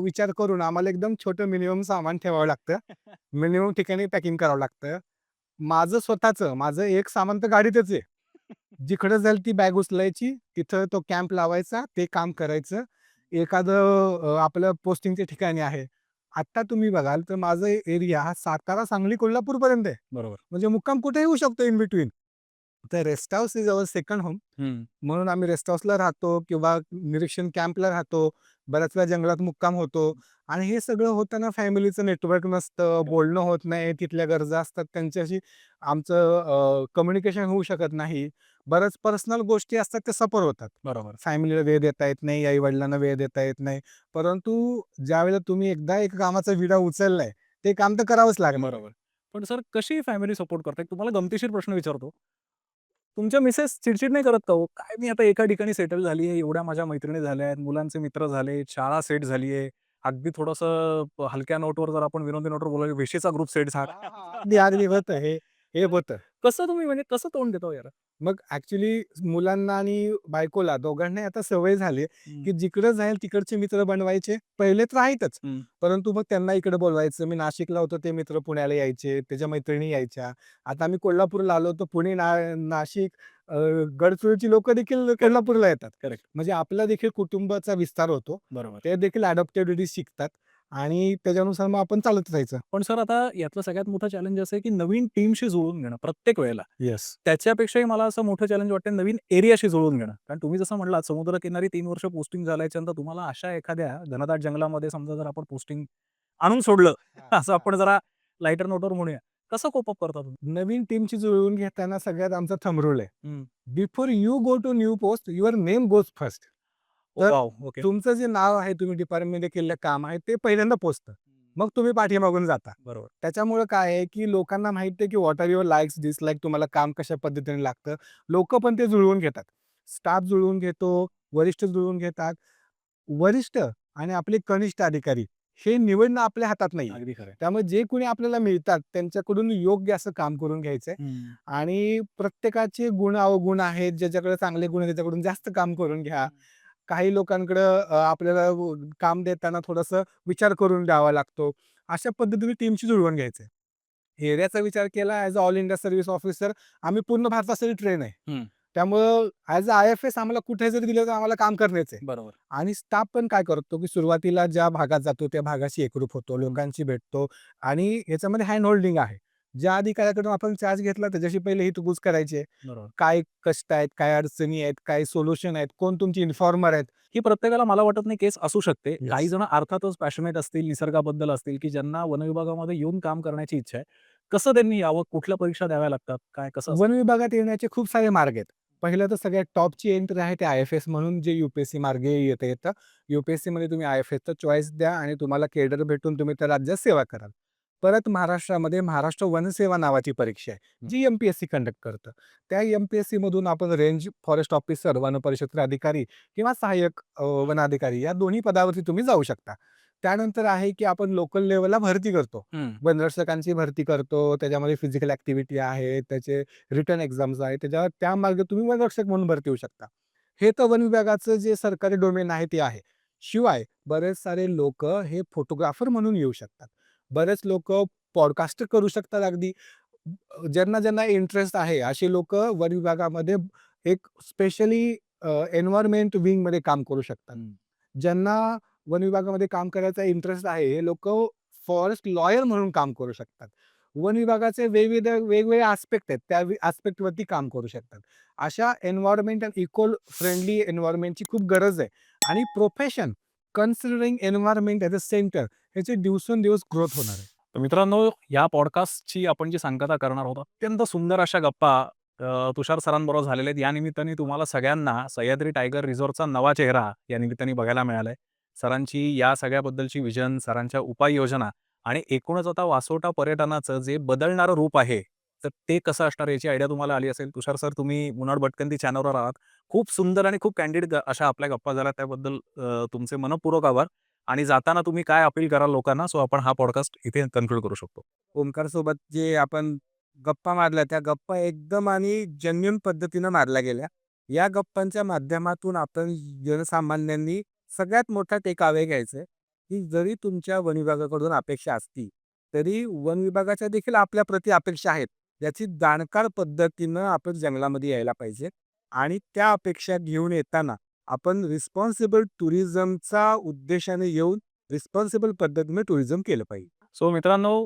विचार करून आम्हाला एकदम छोटं मिनिमम सामान ठेवावं लागतं. मिनिमम ठिकाणी पॅकिंग करावं लागतं. माझं एक सामान तर गाडीतच आहे. जिकडं जाईल ती बॅग उचलायची, तिथं तो कॅम्प लावायचा, ते काम करायचं. एखादं आपलं पोस्टिंगच्या ठिकाणी आहे. आत्ता तुम्ही बघाल तर माझं एरिया हा सातारा, सांगली, कोल्हापूरपर्यंत आहे. बरोबर. म्हणजे मुक्काम कुठेही होऊ शकतो इन बिटवीन. तर rest house is our second home. हं. म्हणून आम्ही रेस्ट हाऊसला राहतो किंवा निरीक्षण कॅम्पला राहतो. बऱ्याच वेळा जंगलात मुक्काम होतो आणि हे सगळं होताना फॅमिलीचं नेटवर्क नसतं, बोलणं होत नाही, तिथल्या गरजा असतात त्यांच्याशी आमचं कम्युनिकेशन होऊ शकत नाही. बऱ्याच पर्सनल गोष्टी असतात त्या सफर होतात. बरोबर. फॅमिलीला वेळ देता येत नाही, आई-वडिलांना वेळ देता येत नाही. परंतु ज्यावेळेला तुम्ही एकदा एक कामाचा विडा उचललाय, ते काम तर करावंच लागणार आहे. बरोबर. पण सर कशी फॅमिली सपोर्ट करते? तुम्हाला गमतीशीर प्रश्न विचारतो. तुमच्या मिसेस चिडचिड नाही करत का हो? काय मी आता एका ठिकाणी सेटल झाली आहे, एवढ्या माझ्या मैत्रिणी झाल्या आहेत, मुलांचे मित्र झाले, शाळा सेट झाली आहे. अगदी थोडंसं हलक्या नोटवर जर आपण विनोदी नोटवर बोलायला वेशीचा ग्रुप सेट झाला. अगदी, अगदी होतं हे होतं. कसं तुम्ही म्हणजे कसं तोंड देता हो यार? मग ॲक्चुअली मुलांना आणि बायकोला दोघांनाही आता सवय झाली हं. की जिकडं जाईल तिकडचे मित्र बनवायचे. पहिले तर आहेतच. हं. परंतु मग त्यांना इकडे बोलवायचं. मी नाशिकला होतो ते मित्र पुण्याला यायचे, त्याच्या मैत्रिणी यायच्या. आता आम्ही कोल्हापूरला आलो तर पुणे, नाशिक, अ, गडचिरोलीची लोकं देखील कोल्हापूरला येतात. करेक्ट. म्हणजे आपला देखील कुटुंबाचा विस्तार होतो. बरोबर. ते देखील अडॅप्टेबिलिटी शिकतात आणि त्याच्यानुसार मग आपण चालत राहायचं. पण सर आता यातलं सगळ्यात मोठं चॅलेंज असं आहे, की नवीन टीमशी जुळवून घेणं प्रत्येक वेळेला. येस. त्याच्यापेक्षाही मला असं मोठं चॅलेंज वाटतं नवीन एरियाशी जुळवून घेणं. कारण तुम्ही जसं म्हटलात समुद्रकिनारी 3 वर्ष पोस्टिंग झाल्याच्यानंतर तुम्हाला अशा एखाद्या घनदाट जंगलामध्ये समजा जर आपण पोस्टिंग आणून सोडलं, असं आपण जरा लाईटर नोटवर म्हणूया. कसं कोप अप करता तुम्ही? नवीन टीमची जुळवून घेताना सगळ्यात आमचा थंब रूल आहे. हं. Before you go to new post, your name goes first. तर वॉव! ओके. तुमचं जे नाव आहे, तुम्ही डिपार्टमेंटमध्ये केलेलं काम आहे, ते पहिल्यांदा पोहोचतं. मग तुम्ही पाठीमागून जाता. बरोबर. त्याच्यामुळं काय आहे, की लोकांना माहिती आहे, की what are your likes, dislike, तुम्हाला काम कशा पद्धतीने लागतं. लोकं पण ते जुळवून घेतात. स्टाफ जुळवून घेतो, वरिष्ठ जुळवून घेतात. वरिष्ठ आणि आपले कनिष्ठ अधिकारी हे निवडणं आपल्या हातात नाहीये. अगदी खरं आहे. त्यामुळे जे कोणी आपल्याला मिळतात, त्यांच्याकडून योग्य असं काम करून घ्यायचंय. हं. आणि प्रत्येकाचे गुण-अवगुण आहेत. ज्याच्याकडे चांगले गुण आहेत त्याच्याकडून जास्त काम करून घ्या. काही लोकांकडं आपल्याला काम देताना थोडंसं विचार करून द्यावा लागतो. अशा पद्धतीने टीमशी जुळवून घ्यायचंय. एरियाचा विचार केला as a all India service officer आम्ही पूर्ण भारतासाठी ट्रेन आहे. हं. त्यामुळं ॲज अ आय-एफ-एस आम्हाला कुठे जरी दिलं तर आम्हाला काम करण्याचं आहे. बरोबर. आणि स्टाफ पण काय करतो, की सुरुवातीला ज्या भागात जातो त्या भागाशी एकरूप होतो, लोकांशी भेटतो आणि याच्यामध्ये हँड होल्डिंग आहे. ज्या अधिकाऱ्याकडून आपण चार्ज घेतला त्याच्याशी पहिले हितगुज करायची बरोबर. काय कष्ट आहेत, काय अडचणी आहेत, काय सोल्युशन आहेत, कोण तुमची इन्फॉर्मर आहेत. ही प्रत्येकाला मला वाटत नाही केस असू शकते. काही येस. जण अर्थातच पॅशनेट असतील, निसर्गाबद्दल असतील, की ज्यांना वनविभागामध्ये येऊन काम करण्याची इच्छा आहे. कसं त्यांनी यावं? कुठल्या परीक्षा द्याव्या लागतात? काय कसं असतं? वन विभागात येण्याचे खूप सारे मार्ग आहेत. पहिलं तर सगळ्यात टॉपची एंट्री आहे ते आय-एफ-एस म्हणून जे यू-पी-एस-सी मार्गे येतं. यू-पी-एस-सीमध्ये तुम्ही आय-एफ-एसचा चॉईस द्या आणि तुम्हाला केडर भेटून तुम्ही त्या राज्यात सेवा कराल. परत महाराष्ट्रामध्ये महाराष्ट्र वनसेवा नावाची परीक्षा आहे, हं. जी एम-पी-एस-सी कंडक्ट करतं. त्या एम-पी-एस-सीमधून आपण रेंज फॉरेस्ट ऑफिसर, वन परिक्षेत्र अधिकारी किंवा सहाय्यक वनाधिकारी या दोन्ही पदावरती तुम्ही जाऊ शकता. त्यानंतर आहे की आपण लोकल लेव्हलला भरती करतो. हं. वनरक्षकांची भरती करतो. त्याच्यामध्ये फिजिकल ॲक्टिव्हिटी आहे, त्याचे रिटन एक्झाम्स आहेत. त्या मार्गे तुम्ही वनरक्षक म्हणून भरती होऊ शकता. हे तर वन विभागाचं जे सरकारी डोमेन आहे ते आहे. शिवाय बरेच सारे लोकं हे फोटोग्राफर म्हणून येऊ शकतात. बरेच लोकं पॉडकास्टर करू शकतात अगदी. ज्यांना ज्यांना इंटरेस्ट आहे अशी लोक वन विभागामध्ये एक स्पेशली एन्व्हायरमेंट विंगमध्ये काम करू शकतात. ज्यांना वन विभागामध्ये काम करायचा इंटरेस्ट आहे हे लोक फॉरेस्ट लॉयर म्हणून काम करू शकतात. वन विभागाचे वेगवेगळे आस्पेक्ट आहेत त्या आस्पेक्टवरती काम करू शकतात. अशा एन्व्हायरमेंट अँड इक्वल फ्रेंडली एन्व्हायरमेंटची खूप गरज आहे आणि profession considering environment as a centre ह्याची दिवसेंदिवस ग्रोथ होणार आहे. तर मित्रांनो, या पॉडकास्टची आपण जी सांगता करणार आहोत, अत्यंत सुंदर अशा गप्पा तुषार सरांबरोबर झालेल्या आहेत. या निमित्ताने तुम्हाला सगळ्यांना सह्याद्री टायगर रिझॉर्टचा नवा चेहरा या निमित्ताने बघायला मिळालाय. सरांची या सगळ्याबद्दलची विजन, सरांच्या उपाययोजना आणि एकूणच आता वासोटा पर्यटनाचं जे बदलणारं रूप आहे, तर ते कसं असणार याची आयडिया तुम्हाला आली असेल. तुषार सर, तुम्ही उनाड भटकंती चॅनलवर आहात. खूप सुंदर आणि खूप कँडिड अशा आपल्या गप्पा झाल्या. त्याबद्दल तुमचे मनःपूर्वक आभार. आणि जाताना तुम्ही काय अपील कराल लोकांना? सो आपण हा पॉडकास्ट इथे कन्क्लूड करू शकतो. ओमकार सोबत जे आपण गप्पा मारल्या त्या गप्पा एकदम आणि जेन्युइन पद्धतीनं मारल्या गेल्या. या गप्पांच्या माध्यमातून आपण जनसामान्यांनी सगळ्यात मोठा टेक अवे घ्यायचा आहे, की जरी तुमच्या वन विभागाकडून अपेक्षा असतील, तरी वन विभागाच्या देखील आपल्या प्रती अपेक्षा आहेत. याची जाणकार पद्धतीनं आपण जंगलामध्ये यायला पाहिजे आणि त्या अपेक्षा घेऊन येताना आपण रिस्पॉन्सिबल टुरिझमचा उद्देशाने येऊन रिस्पॉन्सिबल पद्धतीने टुरिझम केलं पाहिजे. सो मित्रांनो,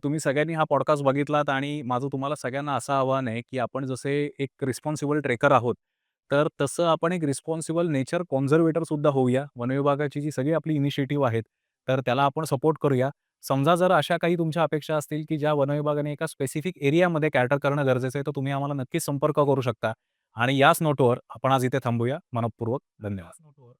तुम्ही सगळ्यांनी हा पॉडकास्ट बघितलात आणि माझं तुम्हाला सगळ्यांना असं आव्हान आहे, की आपण जसे एक रिस्पॉन्सिबल ट्रेकर आहोत, तर तसं आपण एक रिस्पॉन्सिबल नेचर कॉन्झर्वेटर सुद्धा होऊया. वन विभागाची जी सगळी आपली इनिशिएटिव्ह आहेत, तर त्याला आपण सपोर्ट करूया. समजा जर अशा काही तुमच्या अपेक्षा असतील, की ज्या वन विभागाने एका स्पेसिफिक एरियामध्ये कॅटर करणं गरजेचं आहे, तर तुम्ही आम्हाला नक्कीच संपर्क करू शकता. आणि याच नोटवर आपण आज इथे थांबूया. मनःपूर्वक धन्यवाद.